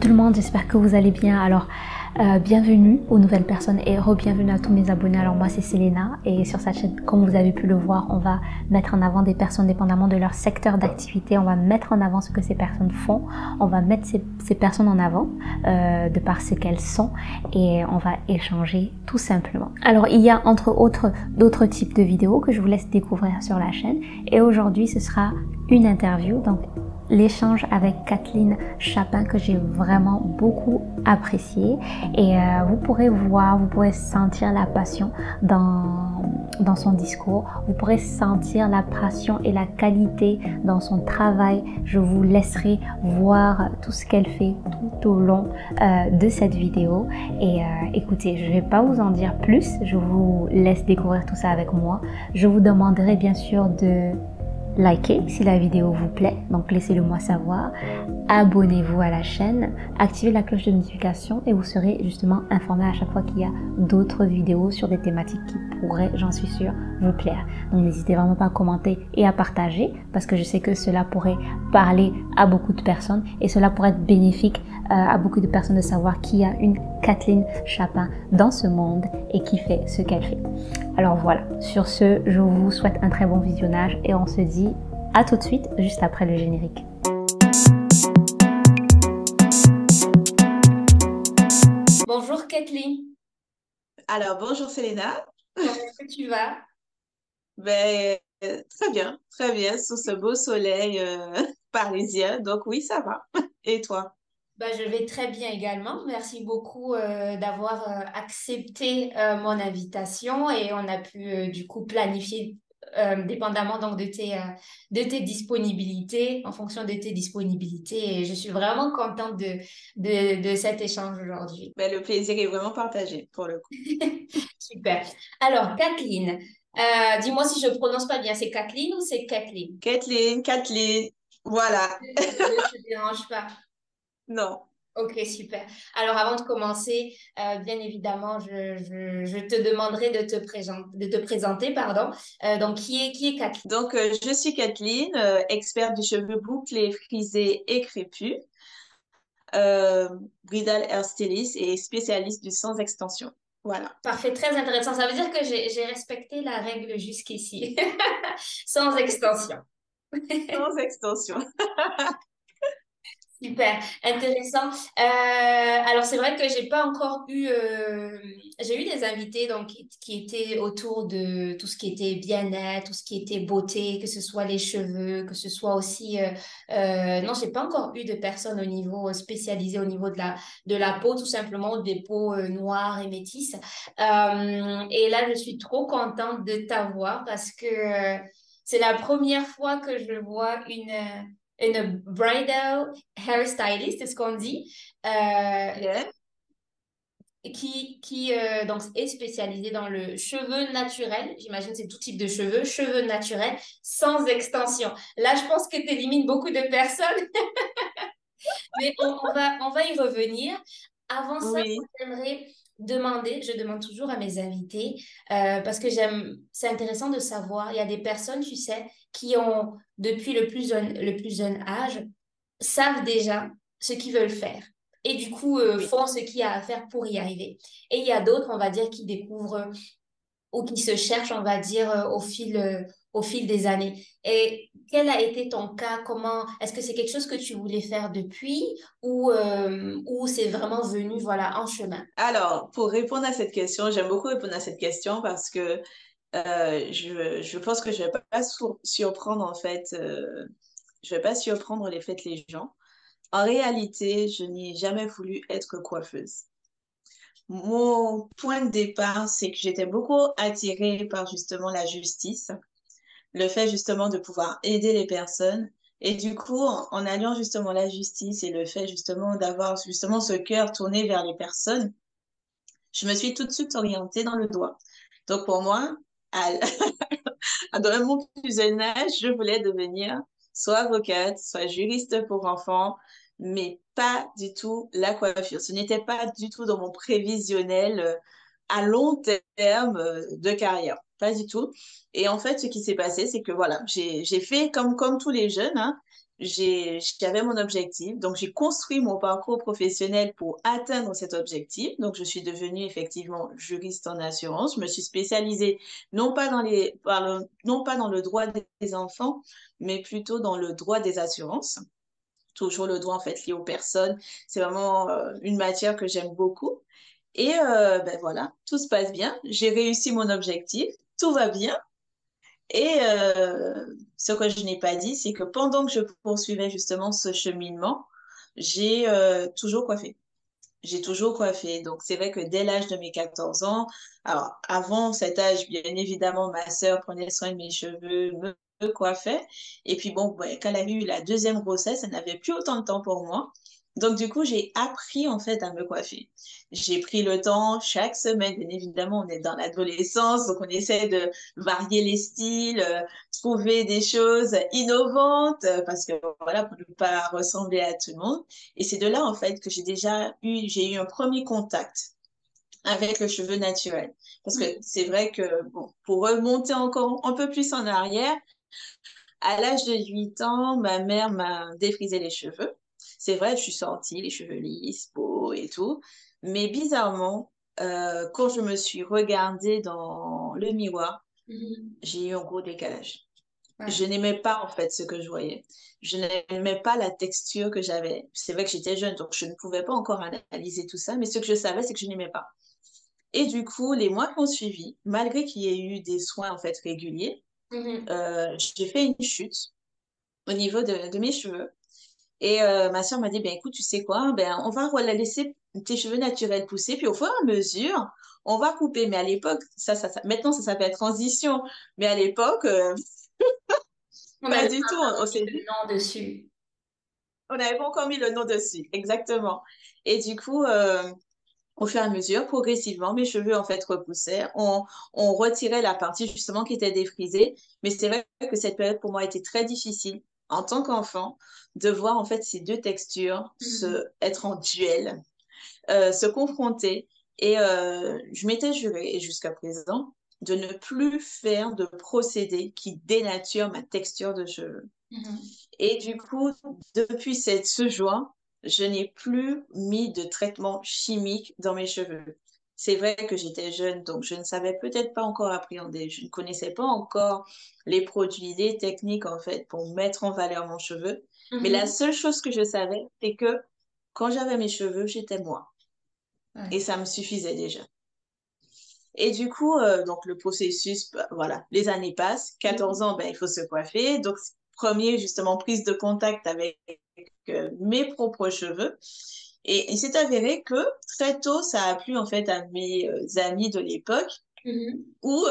tout le monde, j'espère que vous allez bien. Alors, bienvenue aux nouvelles personnes et re-bienvenue à tous mes abonnés. Alors moi c'est Selena et sur cette chaîne, comme vous avez pu le voir, on va mettre en avant des personnes dépendamment de leur secteur d'activité. On va mettre en avant ce que ces personnes font. On va mettre ces personnes en avant de par ce qu'elles sont et on va échanger tout simplement. Alors il y a entre autres d'autres types de vidéos que je vous laisse découvrir sur la chaîne et aujourd'hui ce sera une interview, donc l'échange avec Kathleen Chapin que j'ai vraiment beaucoup apprécié et vous pourrez voir, vous pourrez sentir la passion dans son discours, vous pourrez sentir la passion et la qualité dans son travail. Je vous laisserai voir tout ce qu'elle fait tout au long de cette vidéo et écoutez, je ne vais pas vous en dire plus, je vous laisse découvrir tout ça avec moi. Je vous demanderai bien sûr de liker si la vidéo vous plaît, donc laissez-le moi savoir, abonnez-vous à la chaîne, activez la cloche de notification et vous serez justement informé à chaque fois qu'il y a d'autres vidéos sur des thématiques qui pourraient, j'en suis sûre, vous plaire. Donc n'hésitez vraiment pas à commenter et à partager parce que je sais que cela pourrait parler à beaucoup de personnes et cela pourrait être bénéfique à beaucoup de personnes de savoir qu'il y a une Kathleen Chapin dans ce monde et qui fait ce qu'elle fait. Alors voilà, sur ce, je vous souhaite un très bon visionnage et on se dit à tout de suite, juste après le générique. Bonjour Kathleen. Alors, bonjour Selena. Comment est-ce que tu vas? Très bien, sous ce beau soleil parisien. Donc oui, ça va. Et toi? Bah, je vais très bien également. Merci beaucoup d'avoir accepté mon invitation et on a pu du coup planifier dépendamment donc de tes disponibilités, en fonction de tes disponibilités. Et je suis vraiment contente de cet échange aujourd'hui. Ben, le plaisir est vraiment partagé pour le coup. Super. Alors, Kathleen, dis-moi si je prononce pas bien, c'est Kathleen ou c'est Kathleen? Kathleen, voilà. Ne te dérange pas. Non. Ok, super. Alors, avant de commencer, bien évidemment, je te demanderai de te présenter, pardon. Donc, qui est Kathleen? Donc, je suis Kathleen, experte du cheveu bouclé, frisé et crépus, euh, bridal hair stylist et spécialiste du sans extension. Voilà. Parfait, très intéressant. Ça veut dire que j'ai respecté la règle jusqu'ici, sans extension. Sans extension. Super, intéressant. Alors c'est vrai que j'ai eu des invités donc qui étaient autour de tout ce qui était bien-être, tout ce qui était beauté, que ce soit les cheveux, que ce soit aussi non, j'ai pas encore eu de personnes au niveau spécialisé au niveau de la peau, tout simplement des peaux noires et métisses. Et là je suis trop contente de t'avoir parce que c'est la première fois que je vois une bridal hairstylist, c'est ce qu'on dit, Yeah. qui donc est spécialisée dans le cheveu naturel. J'imagine que c'est tout type de cheveux, cheveux naturels, sans extension. Là, je pense que tu élimines beaucoup de personnes, mais on va y revenir. Avant ça, Oui. j'aimerais je demande toujours à mes invités, parce que c'est intéressant de savoir, il y a des personnes, tu sais, qui ont, depuis le plus jeune âge, savent déjà ce qu'ils veulent faire. Et du coup, Oui. font ce qu'il y a à faire pour y arriver. Et il y a d'autres, on va dire, qui découvrent ou qui se cherchent, on va dire, au fil des années. Et quel a été ton cas? Comment, est-ce que c'est quelque chose que tu voulais faire depuis ou c'est vraiment venu, voilà, en chemin? Alors, pour répondre à cette question, j'aime beaucoup répondre à cette question parce que je pense que je vais pas surprendre en fait, je vais pas surprendre les gens. En réalité, je n'ai jamais voulu être coiffeuse. Mon point de départ, c'est que j'étais beaucoup attirée par justement la justice, le fait justement de pouvoir aider les personnes. Et du coup, en alliant justement la justice et le fait justement d'avoir justement ce cœur tourné vers les personnes, je me suis tout de suite orientée dans le droit. Donc pour moi, à, dans mon plus jeune âge, je voulais devenir soit avocate, soit juriste pour enfants, mais pas du tout la coiffure. Ce n'était pas du tout dans mon prévisionnel à long terme de carrière. Pas du tout. Et en fait, ce qui s'est passé, c'est que voilà, j'ai fait comme tous les jeunes, hein, j'avais mon objectif. Donc, j'ai construit mon parcours professionnel pour atteindre cet objectif. Donc, je suis devenue effectivement juriste en assurance. Je me suis spécialisée non pas dans le droit des enfants, mais plutôt dans le droit des assurances. Toujours le droit en fait lié aux personnes. C'est vraiment une matière que j'aime beaucoup. Et ben voilà, tout se passe bien. J'ai réussi mon objectif. Tout va bien. Et ce que je n'ai pas dit, c'est que pendant que je poursuivais justement ce cheminement, j'ai toujours coiffé. J'ai toujours coiffé. Donc, c'est vrai que dès l'âge de mes 14 ans, alors avant cet âge, bien évidemment, ma sœur prenait soin de mes cheveux, me coiffait. Et puis, bon, ouais, quand elle a eu la deuxième grossesse, elle n'avait plus autant de temps pour moi. Donc, du coup, j'ai appris en fait à me coiffer. J'ai pris le temps chaque semaine, bien évidemment, on est dans l'adolescence, donc on essaie de varier les styles, trouver des choses innovantes, parce que voilà, pour ne pas ressembler à tout le monde. Et c'est de là, en fait, que j'ai eu un premier contact avec le cheveu naturel. Parce que c'est vrai que, bon, pour remonter encore un peu plus en arrière, à l'âge de 8 ans, ma mère m'a défrisé les cheveux. C'est vrai, je suis sortie, les cheveux lisses, beaux et tout. Mais bizarrement, quand je me suis regardée dans le miroir, Mhm. j'ai eu un gros décalage. Ouais. Je n'aimais pas en fait ce que je voyais. Je n'aimais pas la texture que j'avais. C'est vrai que j'étais jeune, donc je ne pouvais pas encore analyser tout ça, mais ce que je savais, c'est que je n'aimais pas. Et du coup, les mois qui ont suivi, malgré qu'il y ait eu des soins en fait réguliers, Mhm. j'ai fait une chute au niveau de mes cheveux. Et ma soeur m'a dit, ben écoute, tu sais quoi, ben on va laisser tes cheveux naturels pousser, puis au fur et à mesure, on va couper. Mais à l'époque, maintenant ça s'appelle transition, mais à l'époque, On pas n'avait du tout. pas On mis s'est le dit, nom dessus. on n'avait pas encore mis le nom dessus, exactement. Et du coup, au fur et à mesure, progressivement, mes cheveux en fait repoussaient. On retirait la partie justement qui était défrisée. Mais c'est vrai que cette période pour moi était très difficile en tant qu'enfant de voir en fait ces deux textures Mhm. être en duel, se confronter. Et je m'étais juré, et jusqu'à présent, de ne plus faire de procédés qui dénaturent ma texture de cheveux. Mhm. Et du coup, depuis ce jour, je n'ai plus mis de traitement chimique dans mes cheveux. C'est vrai que j'étais jeune, donc je ne savais peut-être pas encore appréhender. Je ne connaissais pas encore les produits, les techniques, en fait, pour mettre en valeur mon cheveu. Mais la Mhm. seule chose que je savais, c'est que quand j'avais mes cheveux, j'étais moi. Et Ouais. ça me suffisait déjà. Et du coup, donc le processus, bah, voilà, les années passent. 14 Mhm. ans, ben, il faut se coiffer. Donc, premier, justement, prise de contact avec mes propres cheveux. Et il s'est avéré que très tôt, ça a plu en fait à mes amis de l'époque Mhm. où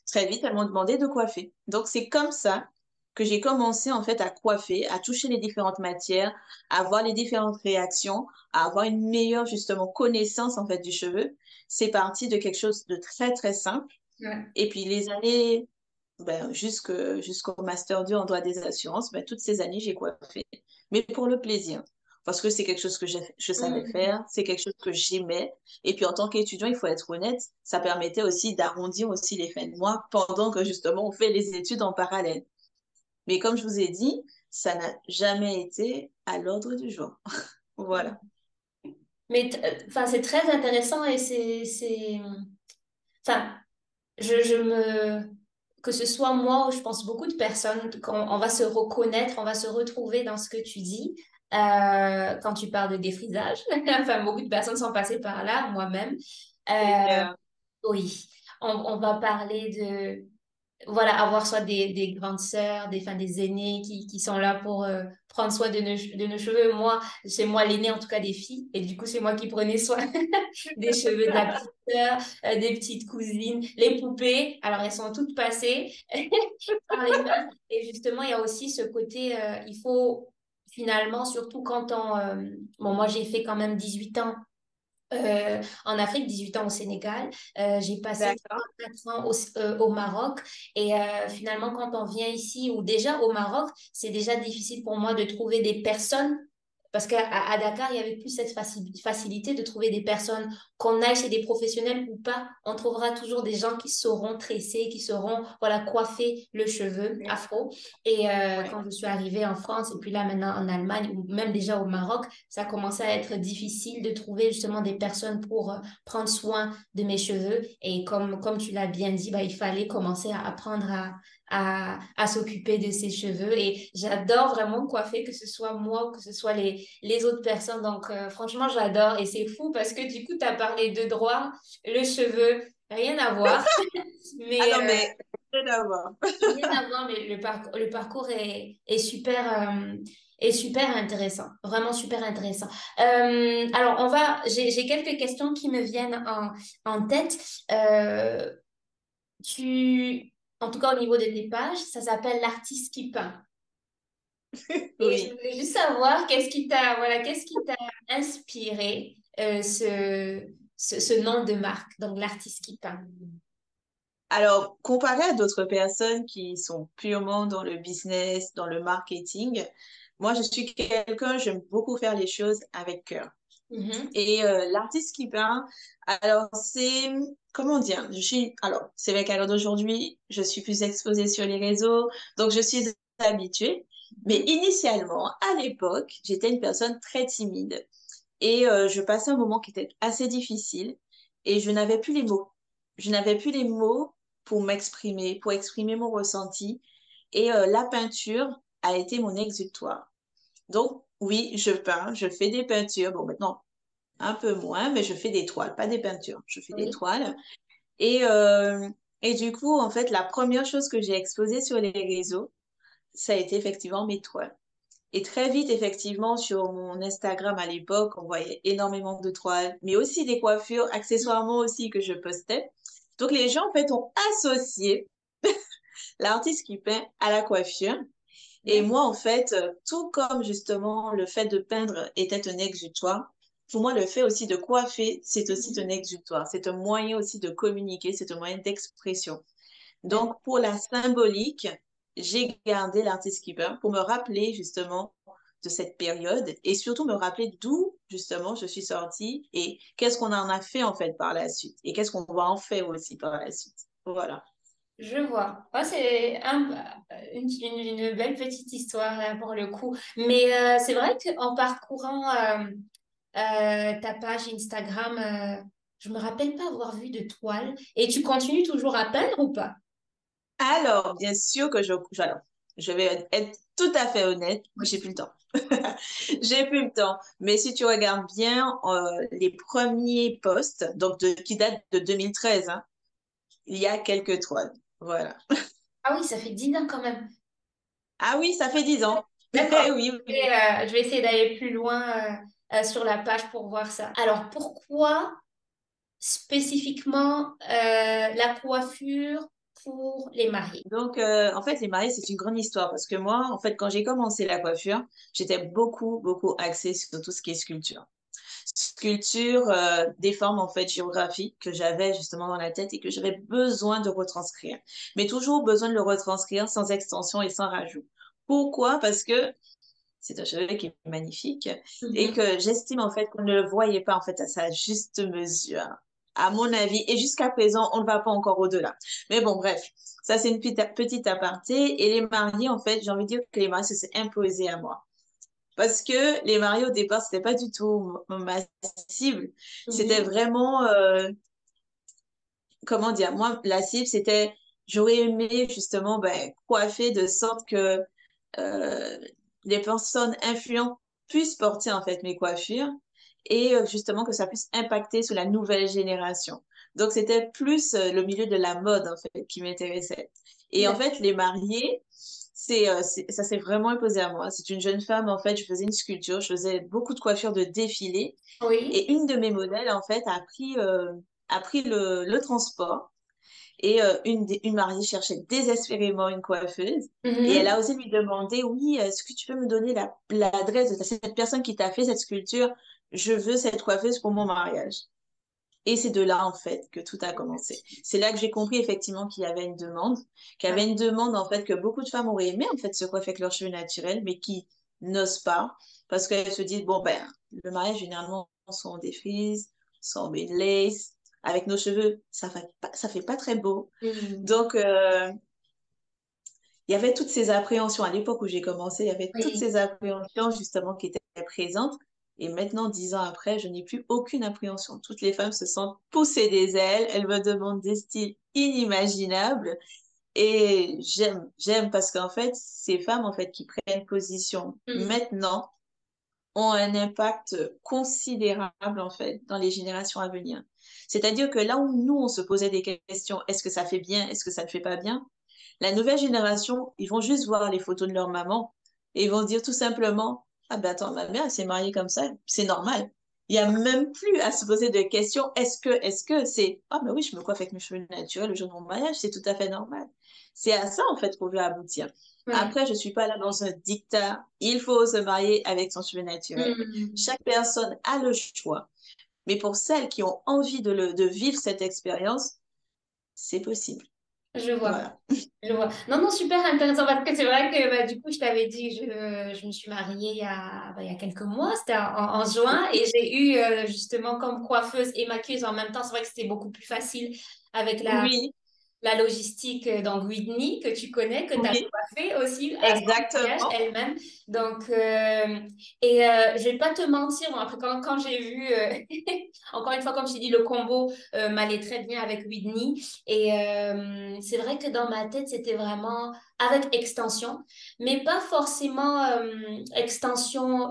très vite, elles m'ont demandé de coiffer. Donc, c'est comme ça que j'ai commencé en fait à coiffer, à toucher les différentes matières, à voir les différentes réactions, à avoir une meilleure justement connaissance en fait du cheveu. C'est parti de quelque chose de très très simple. Ouais. Et puis les années, ben, jusqu'au Master 2 en droit des assurances, ben, toutes ces années, j'ai coiffé. Mais pour le plaisir. Parce que c'est quelque chose que je savais Mhm. faire, c'est quelque chose que j'aimais. Et puis en tant qu'étudiant, il faut être honnête, ça permettait aussi d'arrondir aussi les fins de mois pendant que justement on fait les études en parallèle. Mais comme je vous ai dit, ça n'a jamais été à l'ordre du jour. Voilà. Mais enfin, c'est très intéressant et enfin, je que ce soit moi ou je pense beaucoup de personnes, quand on va se reconnaître, on va se retrouver dans ce que tu dis quand tu parles de défrisage. Enfin, beaucoup de personnes sont passées par là, moi-même. C'est Euh, clair. oui, on va parler de voilà, avoir soit des grandes sœurs, enfin, des aînés qui sont là pour prendre soin de nos cheveux. Moi, c'est moi l'aînée en tout cas des filles. Et du coup, c'est moi qui prenais soin des cheveux de la petite sœur, des petites cousines, les poupées. Alors, elles sont toutes passées par les mains. Et justement, il y a aussi ce côté, il faut finalement, surtout quand bon, moi, j'ai fait quand même 18 ans en Afrique, 18 ans au Sénégal. J'ai passé D'accord. 4 ans au Maroc. Et finalement, quand on vient ici, ou déjà au Maroc, c'est déjà difficile pour moi de trouver des personnes Parce qu'à Dakar, il y avait plus cette facilité de trouver des personnes, qu'on aille chez des professionnels ou pas, on trouvera toujours des gens qui sauront tresser, qui sauront, voilà, coiffer le cheveu Oui. afro. Et Ouais. quand je suis arrivée en France, et puis là maintenant en Allemagne, ou même déjà au Maroc, ça a commencé à être difficile de trouver justement des personnes pour prendre soin de mes cheveux. Et comme tu l'as bien dit, bah, il fallait commencer à apprendre à s'occuper de ses cheveux. Et j'adore vraiment coiffer, que ce soit moi ou que ce soit les autres personnes. Donc, franchement, j'adore. Et c'est fou parce que du coup, tu as parlé de droit, le cheveu, rien à voir. Ah Mais non, mais rien à voir. rien à voir, mais le parcours est super intéressant. Vraiment super intéressant. Alors, j'ai quelques questions qui me viennent en tête. Euh, en tout cas, au niveau de tes pages, ça s'appelle l'artiste qui peint. Et je Oui. voulais juste savoir qu'est-ce qui t'a inspiré ce nom de marque, donc l'artiste qui peint. Alors, comparé à d'autres personnes qui sont purement dans le business, dans le marketing, moi, je suis quelqu'un, j'aime beaucoup faire les choses avec cœur. Mhm. Et l'artiste qui peint, alors c'est, comment dire, alors c'est vrai qu'à l'heure d'aujourd'hui, je suis plus exposée sur les réseaux, donc je suis habituée. Mais Mhm. initialement, à l'époque, j'étais une personne très timide et je passais un moment qui était assez difficile et je n'avais plus les mots. Je n'avais plus les mots pour m'exprimer, pour exprimer mon ressenti. Et la peinture a été mon exutoire. Donc, oui, je peins, je fais des peintures. Bon, maintenant, un peu moins, mais je fais des toiles, pas des peintures. Je fais des Oui. toiles. Et, euh, et du coup, en fait, la première chose que j'ai exposée sur les réseaux, ça a été effectivement mes toiles. Et très vite, effectivement, sur mon Instagram à l'époque, on voyait énormément de toiles, mais aussi des coiffures, accessoirement aussi que je postais. Donc, les gens, en fait, ont associé l'artiste qui peint à la coiffure. Et D'accord. moi, en fait, tout comme justement le fait de peindre était un exutoire, pour moi, le fait aussi de coiffer, c'est aussi un Mhm. exutoire. C'est un moyen aussi de communiquer, c'est un moyen d'expression. D'accord. Donc, pour la symbolique, j'ai gardé l'artiste keeper pour me rappeler justement de cette période et surtout me rappeler d'où justement je suis sortie et qu'est-ce qu'on en a fait en fait par la suite et qu'est-ce qu'on va en faire aussi par la suite. Voilà. Je vois. Ouais, une belle petite histoire là, pour le coup. Mais c'est vrai qu'en parcourant ta page Instagram, je me rappelle pas avoir vu de toile. Et tu continues toujours à peindre ou pas? Alors, bien sûr que alors, je vais être tout à fait honnête, Oui. j'ai plus le temps. J'ai plus le temps. Mais si tu regardes bien les premiers posts, donc qui datent de 2013, hein, il y a quelques toiles. Voilà. Ah oui, ça fait 10 ans quand même. Ah oui, ça fait 10 ans. D'accord. Oui, oui. Je vais essayer d'aller plus loin sur la page pour voir ça. Alors, pourquoi spécifiquement la coiffure pour les mariés? Donc, en fait, les mariés, c'est une grande histoire parce que moi, en fait, quand j'ai commencé la coiffure, j'étais beaucoup, beaucoup axée sur tout ce qui est sculpture. Sculpture des formes, en fait, géographiques que j'avais justement dans la tête et que j'avais besoin de retranscrire. Mais toujours besoin de le retranscrire sans extension et sans rajout. Pourquoi? Parce que c'est un cheveu qui est magnifique et Mhm. que j'estime en fait qu'on ne le voyait pas en fait à sa juste mesure, à mon avis. Et jusqu'à présent, on ne va pas encore au-delà. Mais bon, bref, ça c'est une petite aparté. Et les mariés, en fait, j'ai envie de dire que les mariés se sont imposés à moi. Parce que les mariés au départ, c'était pas du tout ma cible. C'était Mhm. vraiment, comment dire, moi, la cible, c'était, j'aurais aimé justement ben, coiffer de sorte que euh, les personnes influentes puissent porter en fait mes coiffures et justement que ça puisse impacter sur la nouvelle génération. Donc c'était plus le milieu de la mode en fait qui m'intéressait. Et en D'accord. fait les mariés, ça s'est vraiment imposé à moi. C'est une jeune femme en fait, je faisais une sculpture, je faisais beaucoup de coiffures de défilé Oui. et une de mes modèles en fait a pris le transport et une mariée cherchait désespérément une coiffeuse. Et elle Mhm. a osé lui demander, oui, est-ce que tu peux me donner l'adresse de cette personne qui t'a fait cette sculpture? Je veux cette coiffeuse pour mon mariage. Et c'est de là, en fait, que tout a commencé. C'est là que j'ai compris, effectivement, qu'il y avait une demande, qu'il y avait une demande, en fait, que beaucoup de femmes auraient aimé, en fait, se coiffer avec leurs cheveux naturels, mais qui n'osent pas parce qu'elles se disent, bon, ben, le mariage, généralement, sont des frises, sont des lace. Avec nos cheveux, ça fait pas très beau. Mhm. Donc, il y avait toutes ces appréhensions. À l'époque où j'ai commencé, il y avait toutes Oui. ces appréhensions justement qui étaient présentes. Et maintenant, 10 ans après, je n'ai plus aucune appréhension. Toutes les femmes se sentent poussées des ailes. Elles me demandent des styles inimaginables. Et j'aime parce qu'en fait, ces femmes en fait qui prennent position Mhm. maintenant ont un impact considérable en fait dans les générations à venir. C'est-à-dire que là où nous on se posait des questions, est-ce que ça fait bien, est-ce que ça ne fait pas bien? La nouvelle génération, ils vont juste voir les photos de leur maman et ils vont se dire tout simplement, ah ben attends, ma mère elle s'est mariée comme ça, c'est normal. Il n'y a même plus à se poser de questions, est-ce que c'est, ah ben oui, je me coiffe avec mes cheveux naturels le jour de mon mariage, c'est tout à fait normal. C'est à ça en fait qu'on veut aboutir. Oui. Après, je suis pas là dans un dictat, il faut se marier avec son cheveu naturel. Mhm. Chaque personne a le choix. Mais pour celles qui ont envie de vivre cette expérience, c'est possible. Je vois. Voilà. Je vois. Non, non, super intéressant parce que c'est vrai que bah, du coup, je t'avais dit, je me suis mariée il y a quelques mois, c'était en juin, et j'ai eu justement comme coiffeuse et maquilleuse en même temps. C'est vrai que c'était beaucoup plus facile avec Oui, la logistique dans Whitney, que tu connais, que tu as oui, coiffé aussi à son mariage exactement. elle-même. Donc, je vais pas te mentir, bon, après, quand j'ai vu, encore une fois, comme je t'ai dit, le combo m'allait très bien avec Whitney. Et c'est vrai que dans ma tête, c'était vraiment avec extension, mais pas forcément extension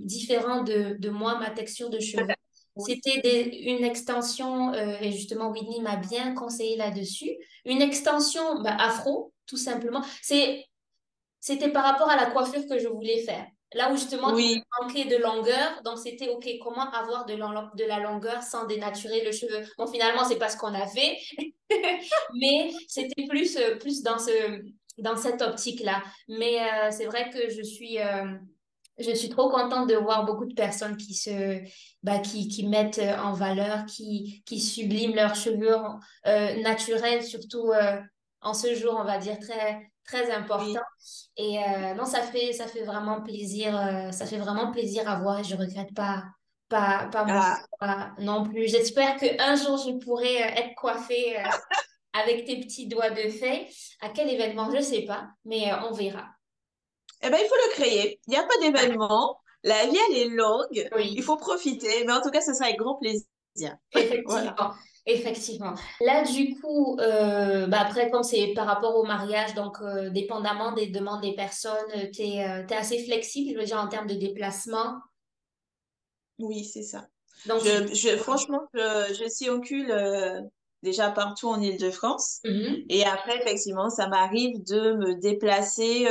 différente de moi, ma texture de cheveux. Oui, C'était une extension, et justement, Whitney m'a bien conseillé là-dessus. Une extension bah, afro, tout simplement. C'était par rapport à la coiffure que je voulais faire. Là où justement, il oui, me manquait de longueur. Donc, c'était OK, comment avoir de la longueur sans dénaturer le cheveu? Bon, finalement, c'est pas ce qu'on a fait, mais c'était plus dans cette optique-là. Mais c'est vrai que je suis trop contente de voir beaucoup de personnes qui mettent en valeur, qui subliment leurs cheveux naturels, surtout en ce jour, on va dire, très, très important. oui. Et non, ça fait vraiment plaisir, ça fait vraiment plaisir à voir et je regrette pas mon Ah, choix non plus. J'espère qu'un jour, je pourrai être coiffée avec tes petits doigts de fée. À quel événement, je sais pas, mais on verra. eh ben, il faut le créer. Il n'y a pas d'événement. La vie, elle est longue. Il Oui. faut profiter. Mais en tout cas, ce sera avec grand plaisir. Voilà. Effectivement, effectivement. Là, du coup, bah après, comme c'est par rapport au mariage, donc dépendamment des demandes des personnes, t'es assez flexible, je veux dire, en termes de déplacement. Oui, c'est ça. Donc, tu... Franchement, je circule déjà partout en Île-de-France. Mhm, Et après, effectivement, ça m'arrive de me déplacer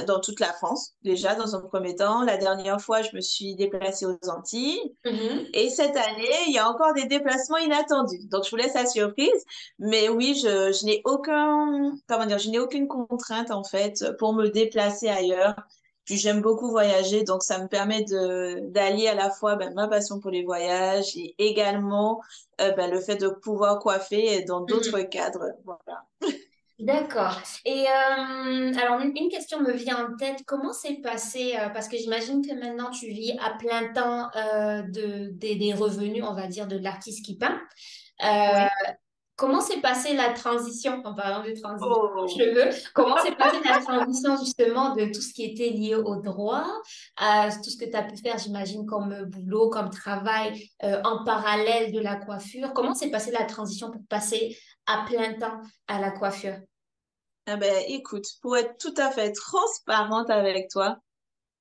dans toute la France, déjà, dans un premier temps. La dernière fois, je me suis déplacée aux Antilles. mhm. Et cette année, il y a encore des déplacements inattendus. Donc, je vous laisse la surprise. Mais oui, je n'ai comment dire, je n'ai aucune contrainte, en fait, pour me déplacer ailleurs. Puis, j'aime beaucoup voyager. Donc, ça me permet d'allier à la fois ma passion pour les voyages et également le fait de pouvoir coiffer dans d'autres Mhm. cadres. Voilà. D'accord. Et alors, une question me vient en tête. Comment s'est passé, parce que j'imagine que maintenant tu vis à plein temps des revenus, on va dire, de l'artiste qui peint. Euh, Oui. Comment s'est passée la transition, en parlant de transition Oh. cheveux, comment s'est passée la transition justement de tout ce qui était lié au droit, à tout ce que tu as pu faire, j'imagine, comme boulot, comme travail en parallèle de la coiffure? Comment s'est passée la transition pour passer à plein temps à la coiffure? Ah ben, écoute, pour être tout à fait transparente avec toi,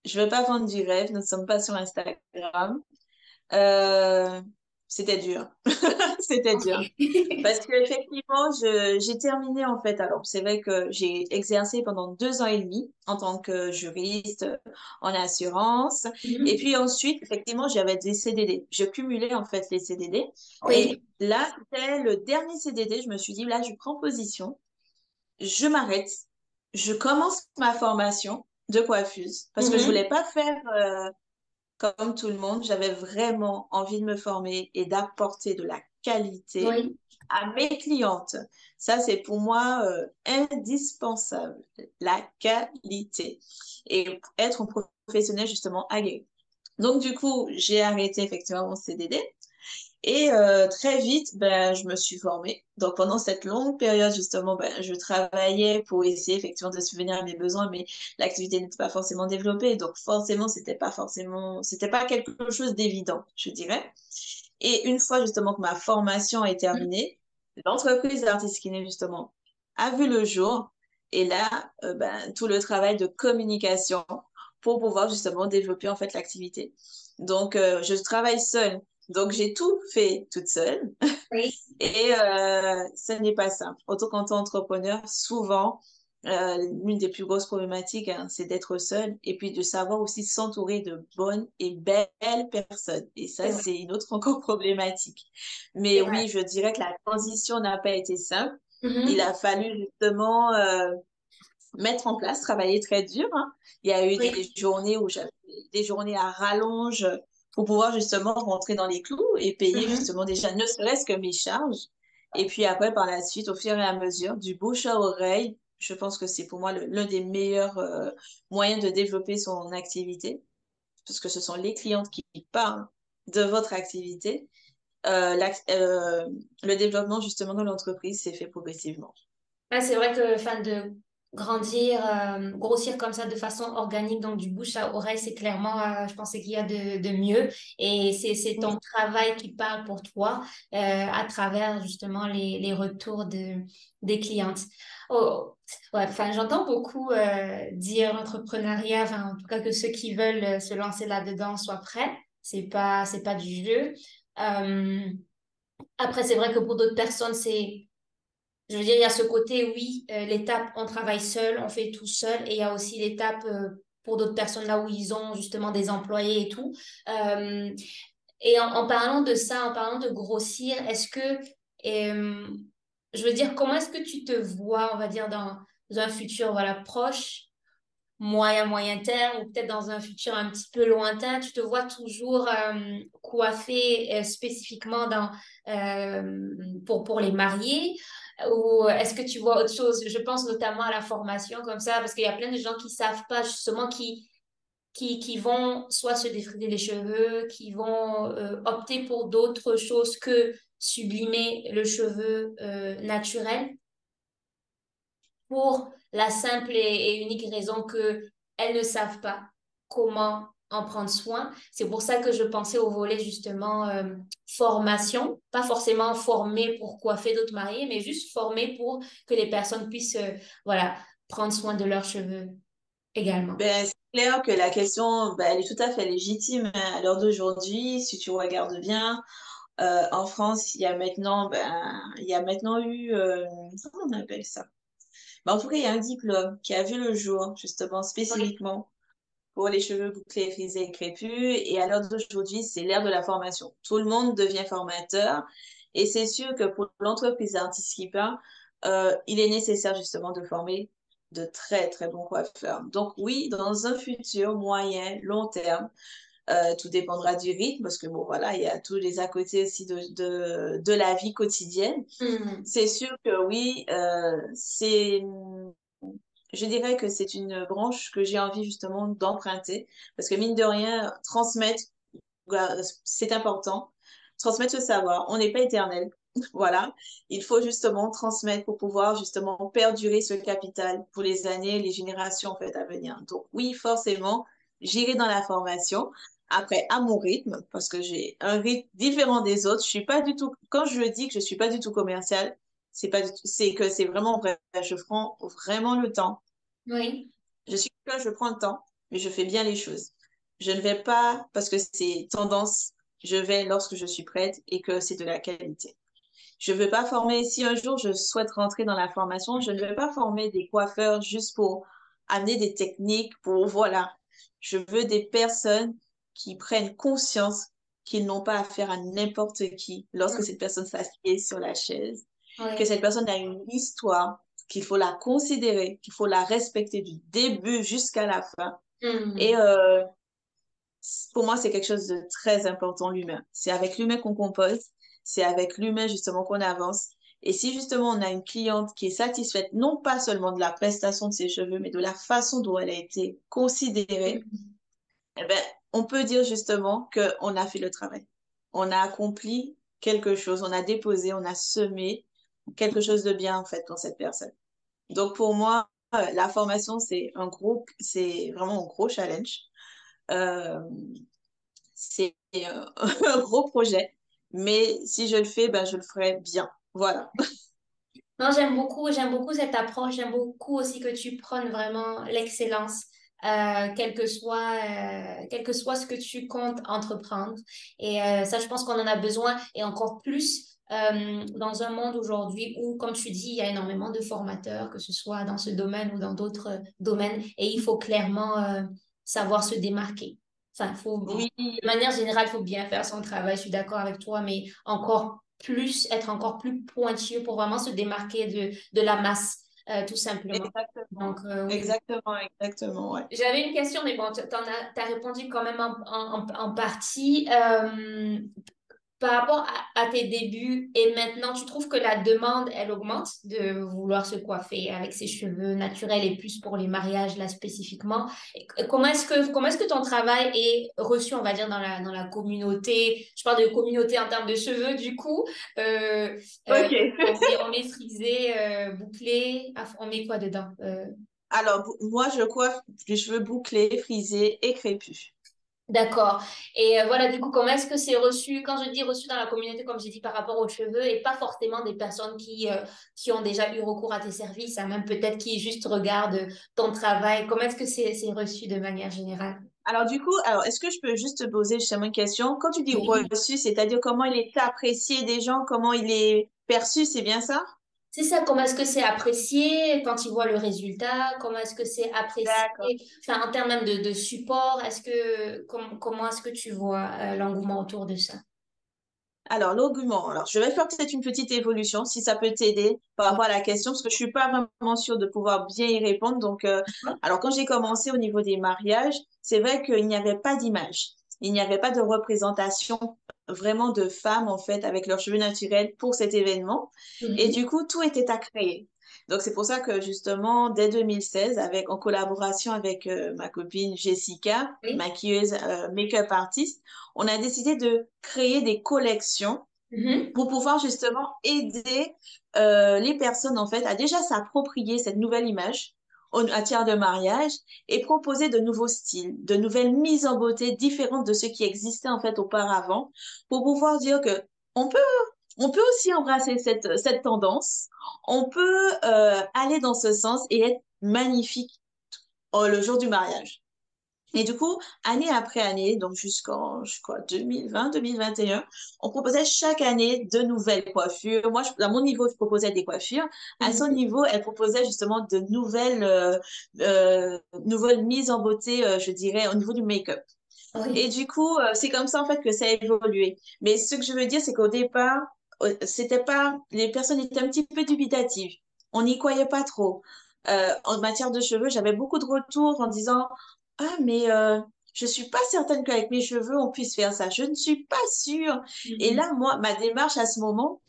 je veux pas vendre du rêve, nous ne sommes pas sur Instagram. Euh, C'était dur. C'était Ok. dur. Parce que effectivement, j'ai terminé en fait. Alors, c'est vrai que j'ai exercé pendant 2 ans et demi en tant que juriste en assurance. Et Mhm. puis ensuite, effectivement, j'avais des CDD. Je cumulais en fait les CDD. Oui. Et là, c'était le dernier CDD. Je me suis dit, là, je prends position, je m'arrête, je commence ma formation de coiffeuse parce que je Mhm. voulais pas faire comme tout le monde, j'avais vraiment envie de me former et d'apporter de la qualité Oui. à mes clientes. Ça, c'est pour moi indispensable, la qualité et être un professionnel justement aguerri. Donc, du coup, j'ai arrêté effectivement mon CDD. Et très vite, ben, je me suis formée. Donc pendant cette longue période, justement, ben, je travaillais pour essayer effectivement de subvenir à mes besoins, mais l'activité n'était pas forcément développée. Donc forcément, c'était pas quelque chose d'évident, je dirais. Et une fois justement que ma formation est terminée, l'entreprise d'Artist Kiné, justement, a vu le jour. Et là, ben, tout le travail de communication pour pouvoir justement développer en fait l'activité. Donc, je travaille seule. Donc, j'ai tout fait toute seule. Oui. Et ce n'est pas simple. Autant qu'en tant qu'entrepreneur, souvent, l'une des plus grosses problématiques, hein, c'est d'être seul et puis de savoir aussi s'entourer de bonnes et belles personnes. Et ça, C'est vrai. c'est une autre encore problématique. Mais C'est vrai. oui, je dirais que la transition n'a pas été simple. Il Mhm. a fallu justement mettre en place, travailler très dur, hein. Il y a eu des Oui. journées où j'avais des journées à rallonge pour pouvoir justement rentrer dans les clous et payer Mhm. justement déjà ne serait-ce que mes charges. Et puis après, par la suite, au fur et à mesure, du bouche à oreille, je pense que c'est pour moi l'un des meilleurs moyens de développer son activité, parce que ce sont les clientes qui parlent de votre activité. Le développement justement de l'entreprise s'est fait progressivement. Ouais, c'est vrai que enfin, de grandir, grossir comme ça de façon organique, donc du bouche à oreille, c'est clairement, je pense, ce qu'il y a de mieux. Et c'est ton Oui. travail qui parle pour toi à travers justement les retours des clientes. Oh, ouais, enfin, j'entends beaucoup dire l'entrepreneuriat, enfin, en tout cas que ceux qui veulent se lancer là-dedans soient prêts. C'est pas du jeu. Euh, Après, c'est vrai que pour d'autres personnes, je veux dire, il y a ce côté, oui, l'étape, on travaille seul, on fait tout seul, et il y a aussi l'étape pour d'autres personnes là où ils ont justement des employés et tout. Euh, et en parlant de ça, en parlant de grossir, euh, je veux dire, comment est-ce que tu te vois, on va dire, dans un futur, voilà, proche, moyen terme, ou peut-être dans un futur un petit peu lointain, tu te vois toujours coiffé spécifiquement pour les mariés? Ou est-ce que tu vois autre chose? Je pense notamment à la formation comme ça, parce qu'il y a plein de gens qui savent pas justement qui vont soit se défriser les cheveux, qui vont opter pour d'autres choses que sublimer le cheveu naturel pour la simple et unique raison que elles ne savent pas comment en prendre soin. C'est pour ça que je pensais au volet justement formation, pas forcément former pour coiffer d'autres mariés, mais juste former pour que les personnes puissent voilà, prendre soin de leurs cheveux également. Ben, c'est clair que la question, ben, elle est tout à fait légitime, hein. À l'heure d'aujourd'hui, si tu regardes bien, en France, il y a maintenant eu, comment on appelle ça? Ben, en tout cas, il y a un diplôme qui a vu le jour, justement, Oui. spécifiquement pour les cheveux bouclés, frisés et crépus. Et à l'heure d'aujourd'hui, c'est l'ère de la formation. Tout le monde devient formateur. Et c'est sûr que pour l'entreprise d'Artist Keeper, il est nécessaire justement de former de très, très bons coiffeurs. Donc oui, dans un futur moyen, long terme, tout dépendra du rythme, parce que bon, voilà, il y a tous les à côté aussi de la vie quotidienne. Mhm. C'est sûr que oui, je dirais que c'est une branche que j'ai envie justement d'emprunter, parce que mine de rien, transmettre, voilà, c'est important. Transmettre ce savoir, on n'est pas éternel. Voilà, il faut justement transmettre pour pouvoir justement perdurer ce capital pour les années, les générations en fait à venir. Donc oui, forcément, j'irai dans la formation. Après, à mon rythme, parce que j'ai un rythme différent des autres. Je suis pas du tout, quand je dis que je suis pas du tout commerciale, c'est que c'est vraiment vrai. Je prends vraiment le temps. Oui. Je suis quelqu'un, je prends le temps, mais je fais bien les choses. Je ne vais pas parce que c'est tendance, je vais lorsque je suis prête et que c'est de la qualité. Je ne veux pas former, si un jour je souhaite rentrer dans la formation, je ne vais pas former des coiffeurs juste pour amener des techniques, pour, voilà. Je veux des personnes qui prennent conscience qu'ils n'ont pas affaire à n'importe qui lorsque cette personne s'assied sur la chaise, que Oui. cette personne a une histoire, qu'il faut la considérer, qu'il faut la respecter du début jusqu'à la fin. Et Mhm. pour moi, c'est quelque chose de très important, l'humain. C'est avec l'humain qu'on compose, c'est avec l'humain justement qu'on avance. Et si justement on a une cliente qui est satisfaite, non pas seulement de la prestation de ses cheveux, mais de la façon dont elle a été considérée, eh ben, on peut dire justement qu'on a fait le travail. On a accompli quelque chose, on a déposé, on a semé quelque chose de bien en fait pour cette personne. Donc pour moi, la formation, c'est vraiment un gros challenge. Euh, c'est un gros projet, mais si je le fais, ben, je le ferai bien. Voilà. Non, j'aime beaucoup cette approche. J'aime beaucoup aussi que tu prônes vraiment l'excellence, quel que soit ce que tu comptes entreprendre. Et ça, je pense qu'on en a besoin et encore plus dans un monde aujourd'hui où, comme tu dis, il y a énormément de formateurs, que ce soit dans ce domaine ou dans d'autres domaines, et il faut clairement savoir se démarquer. Enfin, Oui, de manière générale, il faut bien faire son travail. Je suis d'accord avec toi, mais être encore plus pointilleux pour vraiment se démarquer de la masse, tout simplement. Donc, exactement. oui. Exactement, exactement, ouais. J'avais une question, mais bon, t'as répondu quand même en partie. Par rapport à tes débuts et maintenant, tu trouves que la demande, elle augmente de vouloir se coiffer avec ses cheveux naturels et plus pour les mariages là spécifiquement. Et comment est-ce que ton travail est reçu, on va dire, dans la communauté? Je parle de communauté en termes de cheveux, du coup. Euh, euh, Ok. on met frisé, bouclé, on met quoi dedans? Alors, moi, je coiffe les cheveux bouclés, frisés et crépus. D'accord. Et voilà, du coup, comment est-ce que c'est reçu? Quand je dis reçu dans la communauté, comme j'ai dit, par rapport aux cheveux, et pas forcément des personnes qui ont déjà eu recours à tes services, hein, même peut-être qui juste regardent ton travail. Comment est-ce que c'est reçu de manière générale? Alors, du coup, est-ce que je peux juste te poser justement une question? Quand tu dis Oui. reçu, c'est-à-dire comment il est apprécié des gens, comment il est perçu, c'est bien ça? C'est ça, comment est-ce que c'est apprécié quand ils voient le résultat? Comment est-ce que c'est apprécié? D'accord. Enfin, en termes même de support, comment est-ce que tu vois l'engouement autour de ça? Alors, l'argument. Alors, je vais faire peut-être une petite évolution si ça peut t'aider par Ouais. rapport à la question, parce que je suis pas vraiment sûre de pouvoir bien y répondre. Donc, alors, quand j'ai commencé au niveau des mariages, c'est vrai qu'il n'y avait pas d'image. Il n'y avait pas de représentation vraiment de femmes, en fait, avec leurs cheveux naturels pour cet événement. Et Mhm. du coup, tout était à créer. Donc, c'est pour ça que justement, dès 2016, en collaboration avec ma copine Jessica, Oui. maquilleuse, make-up artiste, on a décidé de créer des collections Mhm. pour pouvoir justement aider les personnes en fait à déjà s'approprier cette nouvelle image en matière de mariage et proposer de nouveaux styles, de nouvelles mises en beauté différentes de ce qui existait en fait auparavant pour pouvoir dire que on peut on peut aussi embrasser cette tendance, on peut aller dans ce sens et être magnifique le jour du mariage. Et du coup, année après année, donc je crois, 2020, 2021, on proposait chaque année de nouvelles coiffures. Moi, à mon niveau, je proposais des coiffures. À son Mhm. niveau, elle proposait justement de nouvelles mises en beauté, je dirais, au niveau du make-up. Et Oui. du coup, c'est comme ça, en fait, que ça a évolué. Mais ce que je veux dire, c'est qu'au départ, c'était pas, les personnes étaient un petit peu dubitatives. On n'y croyait pas trop. En matière de cheveux, j'avais beaucoup de retours en disant, ah, mais je suis pas certaine qu'avec mes cheveux, on puisse faire ça. Je ne suis pas sûre. Et Mhm. là, moi, ma démarche à ce moment,